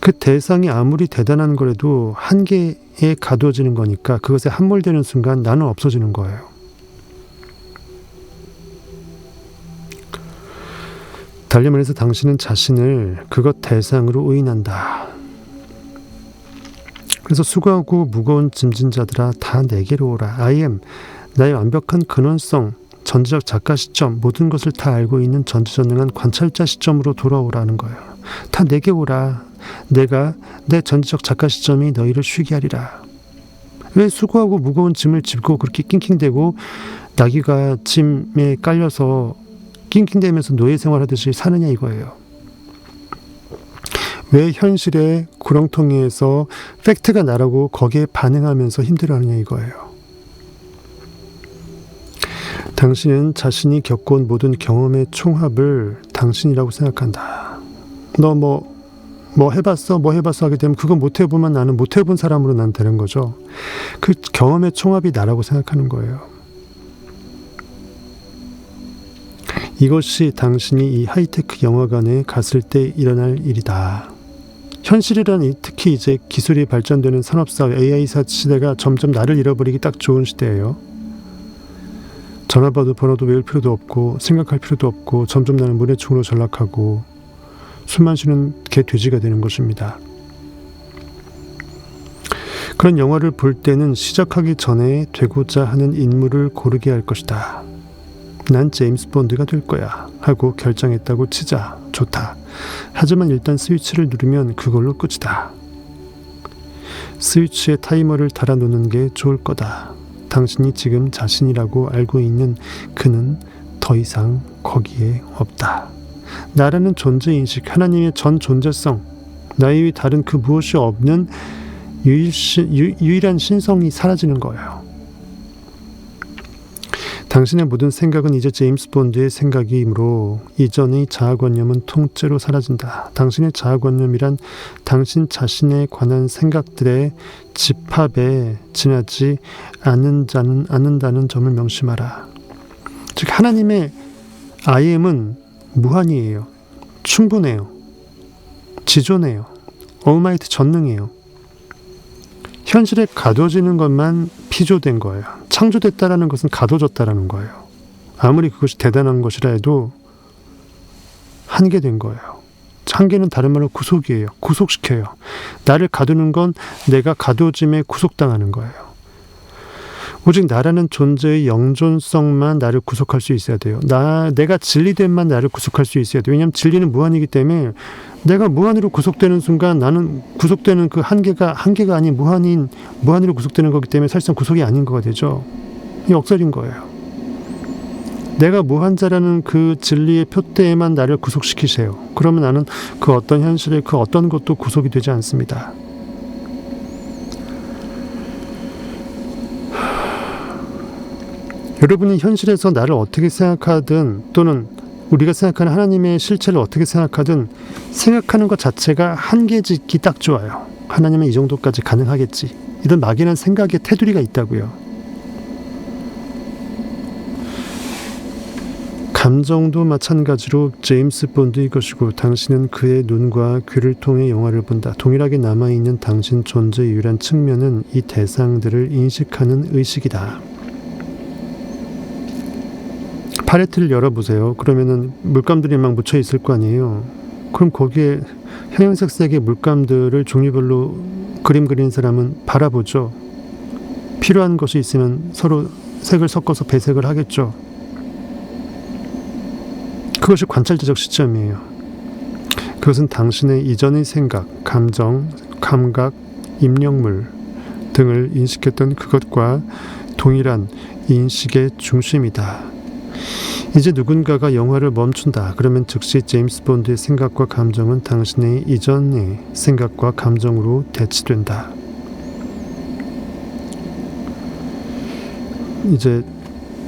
A: 그 대상이 아무리 대단한 거라도 한계에 가둬지는 거니까 그것에 함몰되는 순간 나는 없어지는 거예요. 달리 말해서 당신은 자신을 그것 대상으로 의인한다. 그래서 수고하고 무거운 짐진 자들아 다 내게로 오라. I am, 나의 완벽한 근원성, 전지적 작가 시점, 모든 것을 다 알고 있는 전지전능한 관찰자 시점으로 돌아오라는 거예요. 다 내게 오라. 내가 내 전지적 작가 시점이 너희를 쉬게 하리라. 왜 수고하고 무거운 짐을 짚고 그렇게 낑낑대고 나귀가 짐에 깔려서 낑낑대면서 노예 생활하듯이 사느냐 이거예요. 왜 현실의 구렁텅이에서 팩트가 나라고 거기에 반응하면서 힘들어하느냐 이거예요. 당신은 자신이 겪어온 모든 경험의 총합을 당신이라고 생각한다. 너 뭐 해봤어? 뭐 해봤어? 하게 되면 그거 못 해보면 나는 못 해본 사람으로 난 되는 거죠. 그 경험의 총합이 나라고 생각하는 거예요. 이것이 당신이 이 하이테크 영화관에 갔을 때 일어날 일이다. 현실이란 특히 이제 기술이 발전되는 산업사회, AI 시대가 점점 나를 잃어버리기 딱 좋은 시대예요. 전화번호 번호도 외울 필요도 없고 생각할 필요도 없고 점점 나는 문해충으로 전락하고 숨만 쉬는 개돼지가 되는 것입니다. 그런 영화를 볼 때는 시작하기 전에 되고자 하는 인물을 고르게 할 것이다. 난 제임스 본드가 될 거야 하고 결정했다고 치자. 좋다. 하지만 일단 스위치를 누르면 그걸로 끝이다. 스위치에 타이머를 달아놓는 게 좋을 거다. 당신이 지금 자신이라고 알고 있는 그는 더 이상 거기에 없다. 나라는 존재인식, 하나님의 전 존재성, 나의 다른 그 무엇이 없는 유일한 신성이 사라지는 거예요. 당신의 모든 생각은 이제 제임스 본드의 생각이므로 이전의 자아관념은 통째로 사라진다. 당신의 자아관념이란 당신 자신에 관한 생각들의 집합에 지나지 않는다는 점을 명심하라. 즉 하나님의 I am은 무한이에요. 충분해요. 지존해요. 얼마이트 전능해요. 현실에 가둬지는 것만 피조된 거예요. 창조됐다라는 것은 가둬졌다라는 거예요. 아무리 그것이 대단한 것이라 해도 한계된 거예요. 한계는 다른 말로 구속이에요. 구속시켜요. 나를 가두는 건 내가 가둬짐에 구속당하는 거예요. 오직 나라는 존재의 영존성만 나를 구속할 수 있어야 돼요. 내가 진리됨만 나를 구속할 수 있어야 돼요. 왜냐하면 진리는 무한이기 때문에 내가 무한으로 구속되는 순간 나는 구속되는 그 한계가 아닌 무한으로 구속되는 거기 때문에 사실상 구속이 아닌 거가 되죠. 이 억설인 거예요. 내가 무한자라는 그 진리의 표대에만 나를 구속시키세요. 그러면 나는 그 어떤 현실에 그 어떤 것도 구속이 되지 않습니다. 여러분이 현실에서 나를 어떻게 생각하든 또는 우리가 생각하는 하나님의 실체를 어떻게 생각하든 생각하는 것 자체가 한계 짓기 딱 좋아요. 하나님은 이 정도까지 가능하겠지. 이런 막연한 생각의 테두리가 있다고요. 감정도 마찬가지로 제임스 본드의 것이고 당신은 그의 눈과 귀를 통해 영화를 본다. 동일하게 남아있는 당신 존재의 유일한 측면은 이 대상들을 인식하는 의식이다. 팔레트를 열어보세요. 그러면은 물감들이 막 묻혀 있을 거 아니에요. 그럼 거기에 형형색색의 물감들을 종류별로 그림 그리는 사람은 바라보죠. 필요한 것이 있으면 서로 색을 섞어서 배색을 하겠죠. 그것이 관찰자적 시점이에요. 그것은 당신의 이전의 생각, 감정, 감각, 입력물 등을 인식했던 그것과 동일한 인식의 중심이다. 이제 누군가가 영화를 멈춘다. 그러면 즉시 제임스 본드의 생각과 감정은 당신의 이전의 생각과 감정으로 대치된다. 이제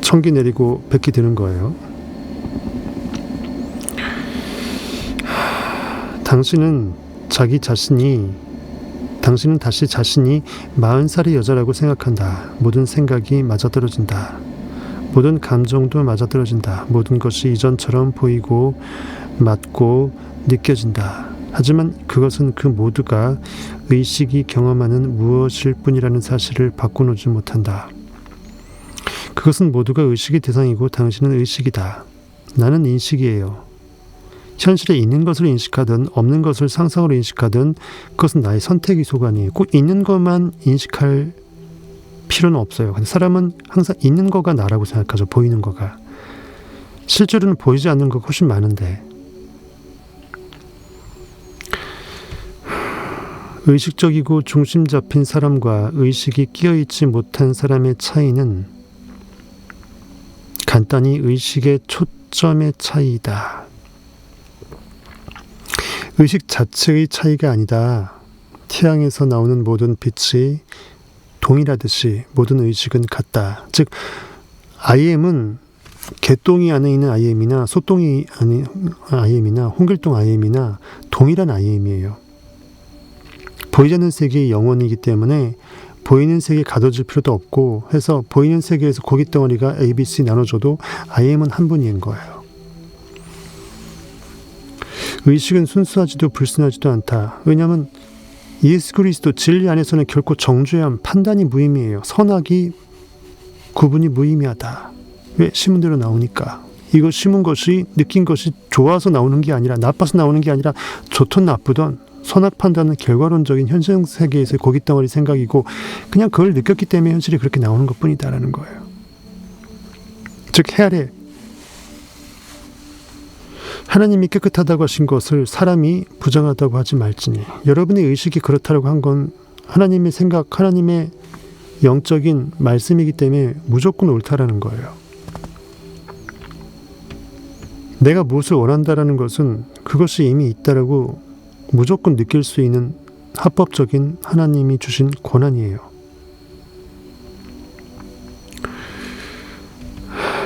A: 천기 내리고 백기 드는 거예요. 당신은 다시 자신이 40살의 여자라고 생각한다. 모든 생각이 맞아떨어진다. 모든 감정도 맞아떨어진다. 모든 것이 이전처럼 보이고 맞고 느껴진다. 하지만 그것은 그 모두가 의식이 경험하는 무엇일 뿐이라는 사실을 바꿔놓지 못한다. 그것은 모두가 의식의 대상이고 당신은 의식이다. 나는 인식이에요. 현실에 있는 것을 인식하든 없는 것을 상상으로 인식하든 그것은 나의 선택의 소관이에요. 꼭 있는 것만 인식할 필요는 없어요. 근데 사람은 항상 있는 거가 나라고 생각하죠. 보이는 거가. 실제로는 보이지 않는 거가 훨씬 많은데 의식적이고 중심 잡힌 사람과 의식이 끼어있지 못한 사람의 차이는 간단히 의식의 초점의 차이다. 의식 자체의 차이가 아니다. 태양에서 나오는 모든 빛이 동일하듯이 모든 의식은 같다. 즉 IM은 개똥이 안에 있는 IM이나 소똥이 안에 IM이나 홍길동 IM이나 동일한 IM이에요. 보이지 않는 세계의 영혼이기 때문에 보이는 세계에 가둬질 필요도 없고 해서 보이는 세계에서 고기 덩어리가 ABC 나눠줘도 IM은 한 분인 거예요. 의식은 순수하지도 불순하지도 않다. 왜냐하면 예수 그리스도 진리 안에서는 결코 정죄함, 판단이 무의미해요. 선악이 구분이 무의미하다. 왜? 심은 대로 나오니까. 이거 심은 것이 느낀 것이 좋아서 나오는 게 아니라 나빠서 나오는 게 아니라 좋든 나쁘든 선악 판단은 결과론적인 현실 세계에서의 고깃덩어리 생각이고 그냥 그걸 느꼈기 때문에 현실이 그렇게 나오는 것뿐이다라는 거예요. 즉 헤아래 하나님이 깨끗하다고 하신 것을 사람이 부정하다고 하지 말지니 여러분의 의식이 그렇다고 한 건 하나님의 생각, 하나님의 영적인 말씀이기 때문에 무조건 옳다라는 거예요. 내가 무엇을 원한다라는 것은 그것이 이미 있다라고 무조건 느낄 수 있는 합법적인 하나님이 주신 권한이에요.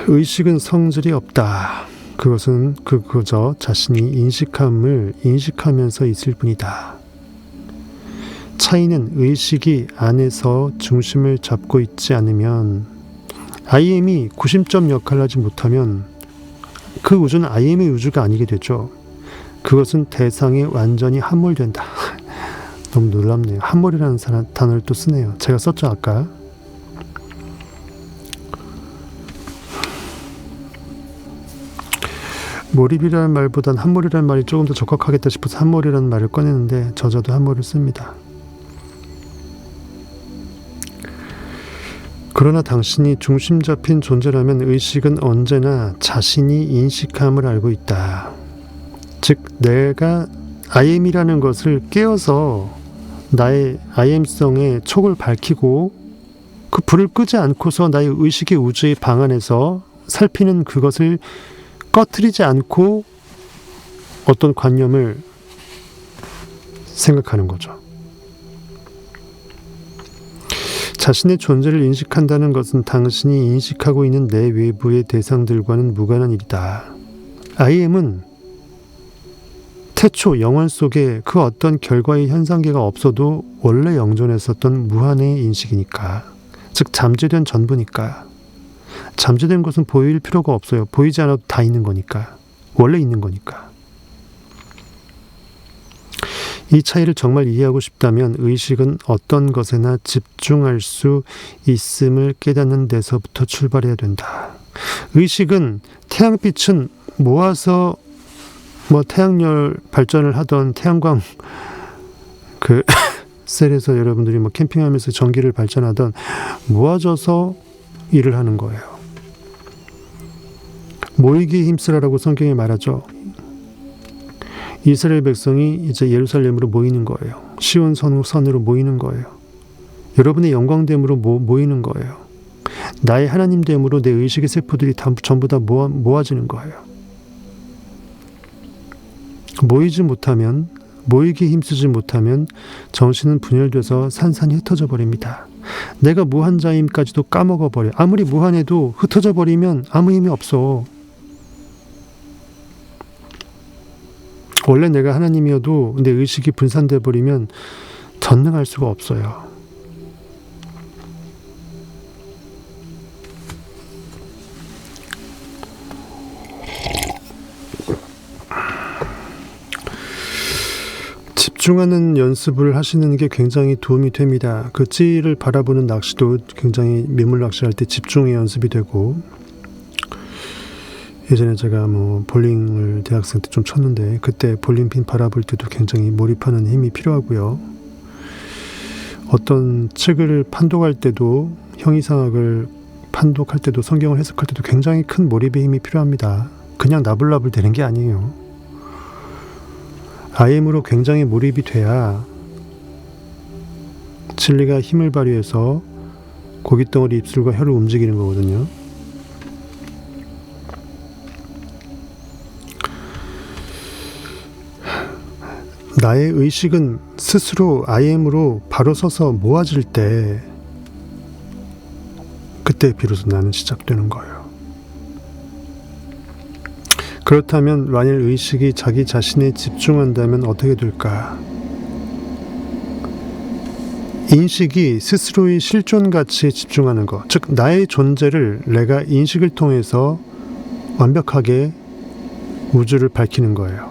A: 의식은 성질이 없다. 그것은 그저 자신이 인식함을 인식하면서 있을 뿐이다. 차이는 의식이 안에서 중심을 잡고 있지 않으면 IM이 구심점 역할을 하지 못하면 그 우주는 IM의 우주가 아니게 되죠. 그것은 대상에 완전히 함몰된다. 너무 놀랍네요. 함몰이라는 단어를 또 쓰네요. 제가 썼죠 아까. 몰입이라는 말보단 함몰이라는 말이 조금 더 적합하겠다 싶어서 함몰이라는 말을 꺼내는데 저자도 함몰을 씁니다. 그러나 당신이 중심 잡힌 존재라면 의식은 언제나 자신이 인식함을 알고 있다. 즉 내가 IM이라는 것을 깨어서 나의 IM성의 촉을 밝히고 그 불을 끄지 않고서 나의 의식의 우주의 방 안에서 살피는 그것을 꺼트리지 않고 어떤 관념을 생각하는 거죠. 자신의 존재를 인식한다는 것은 당신이 인식하고 있는 내 외부의 대상들과는 무관한 일이다. I am은 태초 영원 속에 그 어떤 결과의 현상계가 없어도 원래 영존했었던 무한의 인식이니까, 즉 잠재된 전부니까. 잠재된 것은 보일 필요가 없어요. 보이지 않아도 다 있는 거니까. 원래 있는 거니까. 이 차이를 정말 이해하고 싶다면 의식은 어떤 것에나 집중할 수 있음을 깨닫는 데서부터 출발해야 된다. 의식은 태양빛은 모아서 태양열 발전을 하던 태양광 셀에서 여러분들이 캠핑하면서 전기를 발전하던 모아져서 일을 하는 거예요. 모이기에 힘쓰라라고 성경에 말하죠. 이스라엘 백성이 이제 예루살렘으로 모이는 거예요. 시온 선으로 모이는 거예요. 여러분의 영광됨으로 모이는 거예요. 나의 하나님됨으로 내 의식의 세포들이 전부 다 모아지는 거예요. 모이기에 힘쓰지 못하면 정신은 분열돼서 산산이 흩어져 버립니다. 내가 무한자임까지도 까먹어 버려. 아무리 무한해도 흩어져 버리면 아무 힘이 없어. 원래 내가 하나님이어도 내 의식이 분산돼 버리면 전능할 수가 없어요. 집중하는 연습을 하시는 게 굉장히 도움이 됩니다. 그 찌를 바라보는 낚시도 굉장히 민물 낚시할 때 집중의 연습이 되고, 예전에 제가 볼링을 대학생 때 좀 쳤는데 그때 볼링핀 바라볼 때도 굉장히 몰입하는 힘이 필요하고요. 어떤 책을 판독할 때도, 형이상학을 판독할 때도, 성경을 해석할 때도 굉장히 큰 몰입의 힘이 필요합니다. 그냥 나불나불 되는 게 아니에요. IM으로 굉장히 몰입이 돼야 진리가 힘을 발휘해서 고깃덩어리 입술과 혀를 움직이는 거거든요. 나의 의식은 스스로 IM으로 바로 서서 모아질 때, 그때 비로소 나는 시작되는 거예요. 그렇다면 만일 의식이 자기 자신에 집중한다면 어떻게 될까? 인식이 스스로의 실존 가치에 집중하는 것, 즉 나의 존재를 내가 인식을 통해서 완벽하게 우주를 밝히는 거예요.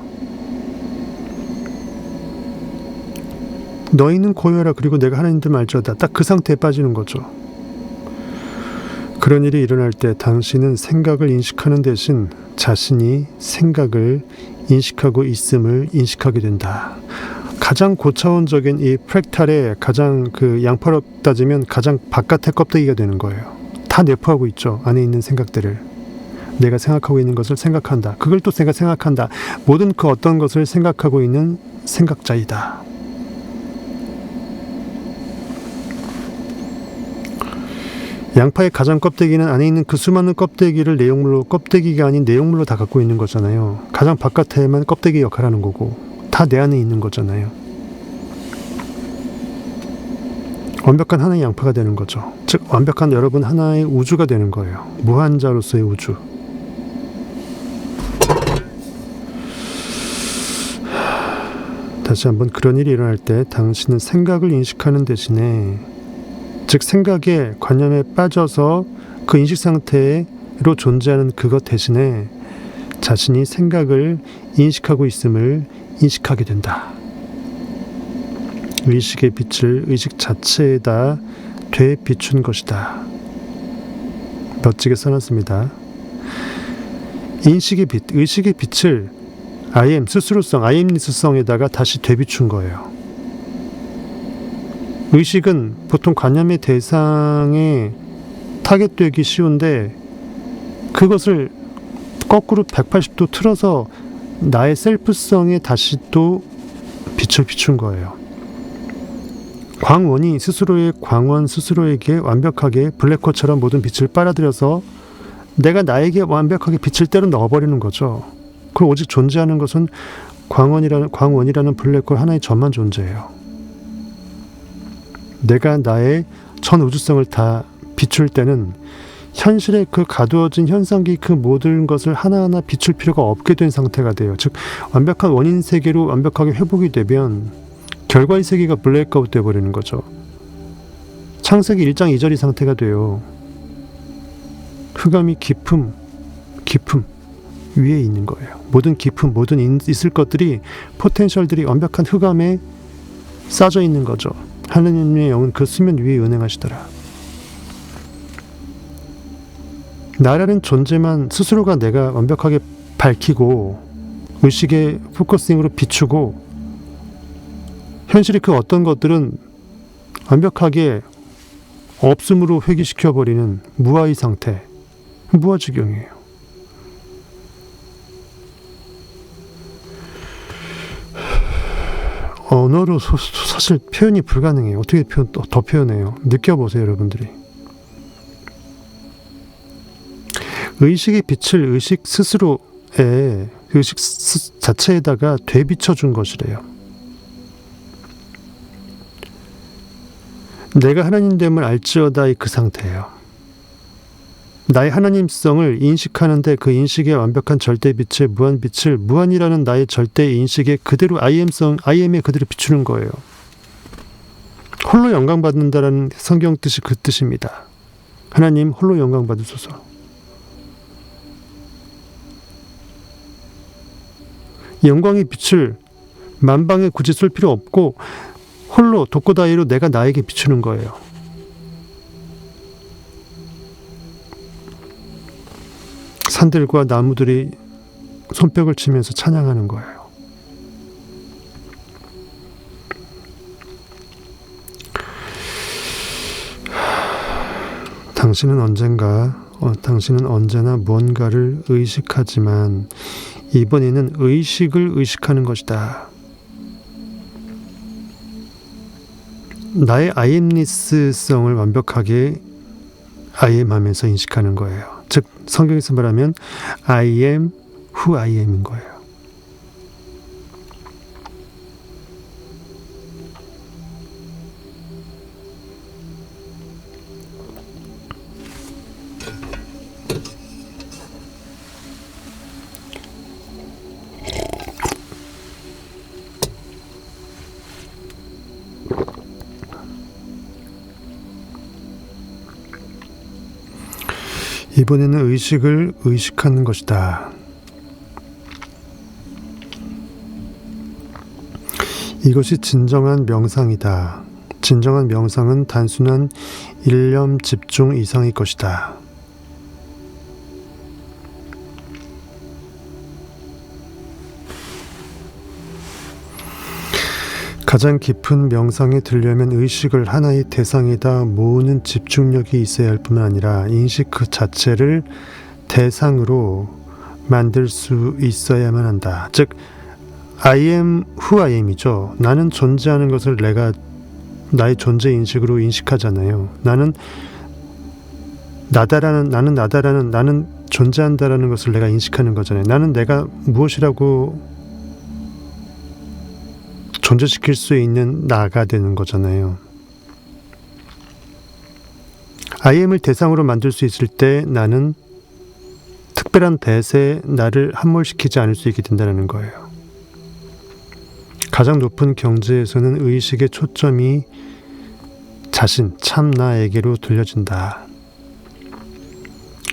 A: 너희는 고요하라, 그리고 내가 하나님들 말지어다. 딱 그 상태에 빠지는 거죠. 그런 일이 일어날 때 당신은 생각을 인식하는 대신 자신이 생각을 인식하고 있음을 인식하게 된다. 가장 고차원적인 이 프랙탈의 가장 양파로 따지면 가장 바깥의 껍데기가 되는 거예요. 다 내포하고 있죠. 안에 있는 생각들을. 내가 생각하고 있는 것을 생각한다. 그걸 또 내가 생각한다. 모든 그 어떤 것을 생각하고 있는 생각자이다. 양파의 가장 껍데기는 안에 있는 그 수많은 껍데기를 껍데기가 아닌 내용물로 다 갖고 있는 거잖아요. 가장 바깥에만 껍데기 역할하는 거고, 다 내 안에 있는 거잖아요. 완벽한 하나의 양파가 되는 거죠. 즉 완벽한 여러분 하나의 우주가 되는 거예요. 무한자로서의 우주. 다시 한번, 그런 일이 일어날 때 당신은 생각을 인식하는 대신에, 즉 생각의 관념에 빠져서 그 인식 상태로 존재하는 그것 대신에 자신이 생각을 인식하고 있음을 인식하게 된다. 의식의 빛을 의식 자체에다 되비춘 것이다. 멋지게 써놨습니다. 인식의 빛, 의식의 빛을 IM, 스스로성, IM리스성에다가 다시 되비춘 거예요. 의식은 보통 관념의 대상에 타겟되기 쉬운데, 그것을 거꾸로 180도 틀어서 나의 셀프성에 다시 또 빛을 비춘 거예요. 광원이 스스로의 광원 스스로에게 완벽하게 블랙홀처럼 모든 빛을 빨아들여서 내가 나에게 완벽하게 빛을 때로 넣어버리는 거죠. 그리고 오직 존재하는 것은 광원이라는 블랙홀 하나의 점만 존재해요. 내가 나의 전 우주성을 다 비출 때는 현실의 그 가두어진 현상기 그 모든 것을 하나하나 비출 필요가 없게 된 상태가 돼요. 즉 완벽한 원인 세계로 완벽하게 회복이 되면 결과의 세계가 블랙아웃 되어버리는 거죠. 창세기 1장 2절의 상태가 돼요. 흑암이 깊음 위에 있는 거예요. 모든 깊음, 모든 있을 것들이, 포텐셜들이 완벽한 흑암에 싸져 있는 거죠. 하느님의 영은 그 수면 위에 운행하시더라. 나라는 존재만 스스로가 내가 완벽하게 밝히고 의식의 포커싱으로 비추고 현실의 그 어떤 것들은 완벽하게 없음으로 회귀시켜버리는 무아의 상태, 무아지경이에요. 언어로 사실 표현이 불가능해요. 어떻게 더 표현해요? 느껴보세요, 여러분들이. 의식의 빛을 의식 스스로의 의식 자체에다가 되비춰준 것이래요. 내가 하나님됨을 알지어다의 그 상태예요. 나의 하나님성을 인식하는데 그 인식의 완벽한 절대빛의 무한빛을 무한이라는 나의 절대 인식에 그대로 IM에 그대로 비추는 거예요. 홀로 영광받는다라는 성경 뜻이 그 뜻입니다. 하나님 홀로 영광받으소서. 영광의 빛을 만방에 굳이 쏠 필요 없고 홀로 독고다이로 내가 나에게 비추는 거예요. 산들과 나무들이 손뼉을 치면서 찬양하는 거예요. 당신은 언제나 무언가를 의식하지만 이번에는 의식을 의식하는 것이다. 나의 아이엠니스성을 완벽하게 아이엠하면서 인식하는 거예요. 즉 성경에서 말하면 I am who I am인 거예요. 이번에는 의식을 의식하는 것이다. 이것이 진정한 명상이다. 진정한 명상은 단순한 일념 집중 이상의 것이다. 가장 깊은 명상에 들려면 의식을 하나의 대상에다 모으는 집중력이 있어야 할 뿐만 아니라 인식 그 자체를 대상으로 만들 수 있어야만 한다. 즉 I am who I am이죠. 나는 존재하는 것을 내가 나의 존재 인식으로 인식하잖아요. 나는 존재한다라는 것을 내가 인식하는 거잖아요. 나는 내가 무엇이라고 존재시킬 수 있는 나가 되는 거잖아요. IM을 대상으로 만들 수 있을 때 나는 특별한 대세에 나를 함몰시키지 않을 수 있게 된다는 거예요. 가장 높은 경지에서는 의식의 초점이 자신, 참 나에게로 돌려진다.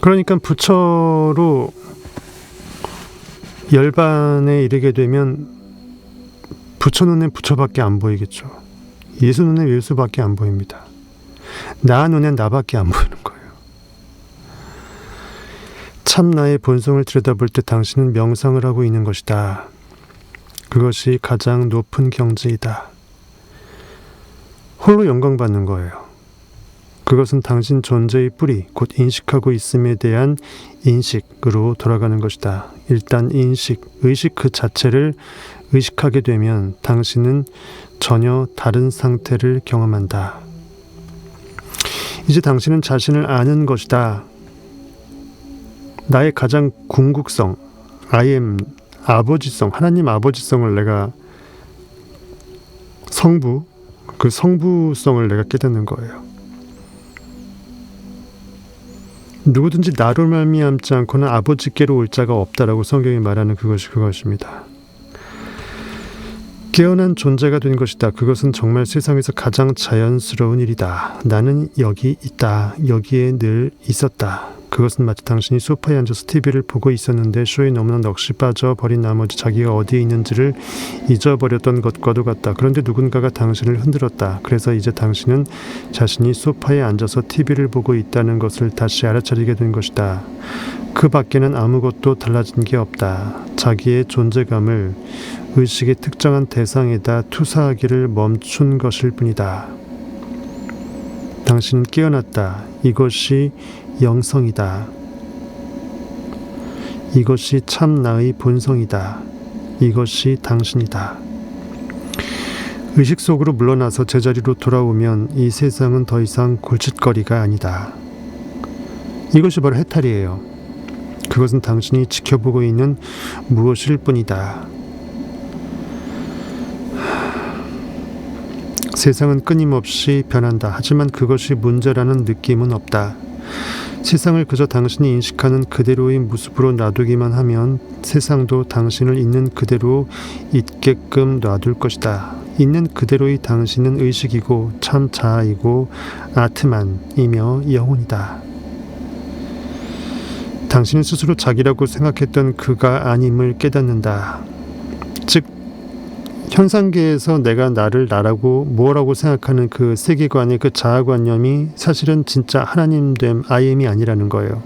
A: 그러니까 부처로 열반에 이르게 되면 부처 눈엔 부처밖에 안 보이겠죠. 예수 눈엔 예수밖에 안 보입니다. 나 눈엔 나밖에 안 보이는 거예요. 참 나의 본성을 들여다볼 때 당신은 명상을 하고 있는 것이다. 그것이 가장 높은 경지이다. 홀로 영광받는 거예요. 그것은 당신 존재의 뿌리, 곧 인식하고 있음에 대한 인식으로 돌아가는 것이다. 일단 의식 그 자체를 의식하게 되면 당신은 전혀 다른 상태를 경험한다. 이제 당신은 자신을 아는 것이다. 나의 가장 궁극성, I am 아버지성, 하나님 아버지성을 내가 그 성부성을 내가 깨닫는 거예요. 누구든지 나로 말미암지 않고는 아버지께로 올 자가 없다라고 성경이 말하는 그것입니다. 깨어난 존재가 된 것이다. 그것은 정말 세상에서 가장 자연스러운 일이다. 나는 여기 있다. 여기에 늘 있었다. 그것은 마치 당신이 소파에 앉아서 TV를 보고 있었는데 쇼에 너무나 넋이 빠져버린 나머지 자기가 어디에 있는지를 잊어버렸던 것과도 같다. 그런데 누군가가 당신을 흔들었다. 그래서 이제 당신은 자신이 소파에 앉아서 TV를 보고 있다는 것을 다시 알아차리게 된 것이다. 그 밖에는 아무것도 달라진 게 없다. 자기의 존재감을 의식의 특정한 대상에다 투사하기를 멈춘 것일 뿐이다. 당신은 깨어났다. 이것이 영성이다. 이것이 참 나의 본성이다. 이것이 당신이다. 의식 속으로 물러나서 제자리로 돌아오면 이 세상은 더 이상 골칫거리가 아니다. 이것이 바로 해탈이에요. 그것은 당신이 지켜보고 있는 무엇일 뿐이다. 세상은 끊임없이 변한다. 하지만 그것이 문제라는 느낌은 없다. 세상을 그저 당신이 인식하는 그대로의 모습으로 놔두기만 하면 세상도 당신을 있는 그대로 있게끔 놔둘 것이다. 있는 그대로의 당신은 의식이고 참 자아이고 아트만이며 영혼이다. 당신은 스스로 자기라고 생각했던 그가 아님을 깨닫는다. 즉 현상계에서 내가 나를 나라고 뭐라고 생각하는 그 세계관의 그 자아관념이 사실은 진짜 하나님됨 IM이 아니라는 거예요.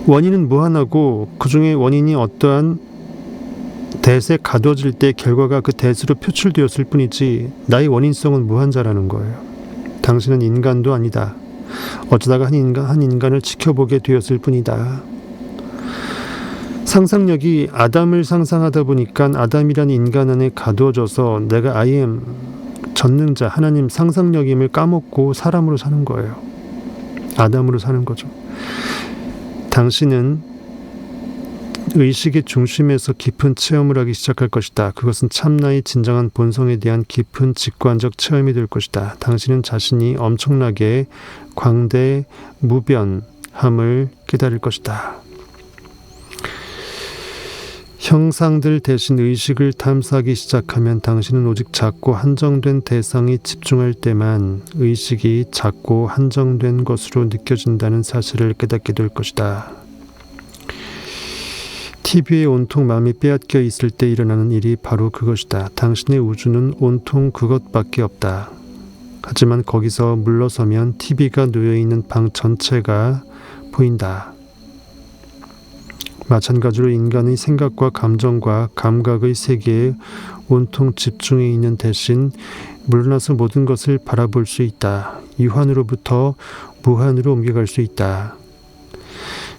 A: 원인은 무한하고 그 중에 원인이 어떠한 대세 가둬질 때 결과가 그 대수로 표출되었을 뿐이지 나의 원인성은 무한자라는 거예요. 당신은 인간도 아니다. 어쩌다가 한 인간을 지켜보게 되었을 뿐이다. 상상력이 아담을 상상하다 보니까 아담이란 인간 안에 가두어져서 내가 I am 전능자 하나님 상상력임을 까먹고 사람으로 사는 거예요. 아담으로 사는 거죠. 당신은 의식의 중심에서 깊은 체험을 하기 시작할 것이다. 그것은 참나의 진정한 본성에 대한 깊은 직관적 체험이 될 것이다. 당신은 자신이 엄청나게 광대 무변함을 깨달을 것이다. 형상들 대신 의식을 탐사하기 시작하면 당신은 오직 작고 한정된 대상에 집중할 때만 의식이 작고 한정된 것으로 느껴진다는 사실을 깨닫게 될 것이다. TV에 온통 마음이 빼앗겨 있을 때 일어나는 일이 바로 그것이다. 당신의 우주는 온통 그것밖에 없다. 하지만 거기서 물러서면 TV가 놓여있는 방 전체가 보인다. 마찬가지로 인간의 생각과 감정과 감각의 세계에 온통 집중해 있는 대신 물러나서 모든 것을 바라볼 수 있다. 유한으로부터 무한으로 옮겨갈 수 있다.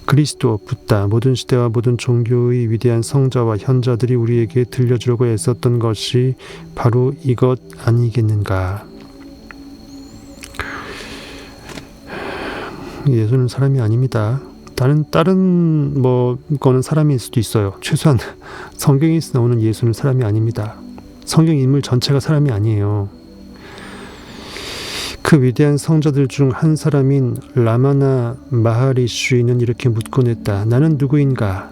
A: 그리스도, 붓다, 모든 시대와 모든 종교의 위대한 성자와 현자들이 우리에게 들려주려고 애썼던 것이 바로 이것 아니겠는가. 예수는 사람이 아닙니다. 다른 거는 사람일 수도 있어요. 최소한 성경에 나오는 예수는 사람이 아닙니다. 성경 인물 전체가 사람이 아니에요. 그 위대한 성자들 중 한 사람인 라마나 마하리쉬는 이렇게 묻곤 했다. 나는 누구인가?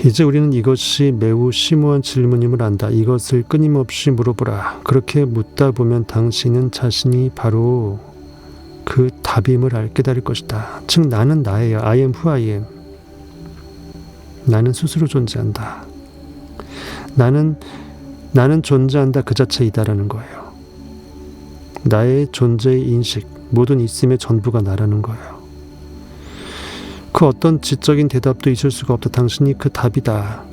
A: 이제 우리는 이것이 매우 심오한 질문임을 안다. 이것을 끊임없이 물어보라. 그렇게 묻다 보면 당신은 자신이 바로 그 답임을 깨달을 것이다. 즉 나는 나예요. I am who I am. 나는 스스로 존재한다. 나는 존재한다 그 자체이다라는 거예요. 나의 존재의 인식, 모든 있음의 전부가 나라는 거예요. 그 어떤 지적인 대답도 있을 수가 없다. 당신이 그 답이다.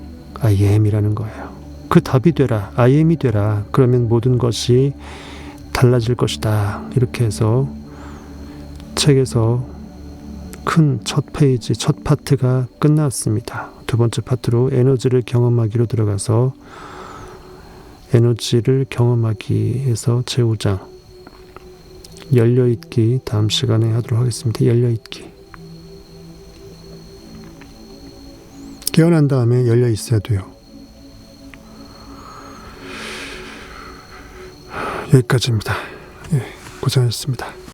A: I am이라는 거예요. 그 답이 되라. I am이 되라. 그러면 모든 것이 달라질 것이다. 이렇게 해서 책에서 큰 첫 페이지, 첫 파트가 끝났습니다. 두 번째 파트로 에너지를 경험하기로 들어가서 에너지를 경험하기 해서 제5장 열려있기 다음 시간에 하도록 하겠습니다. 열려있기. 깨어난 다음에 열려있어야 돼요. 여기까지입니다. 예, 고생하셨습니다.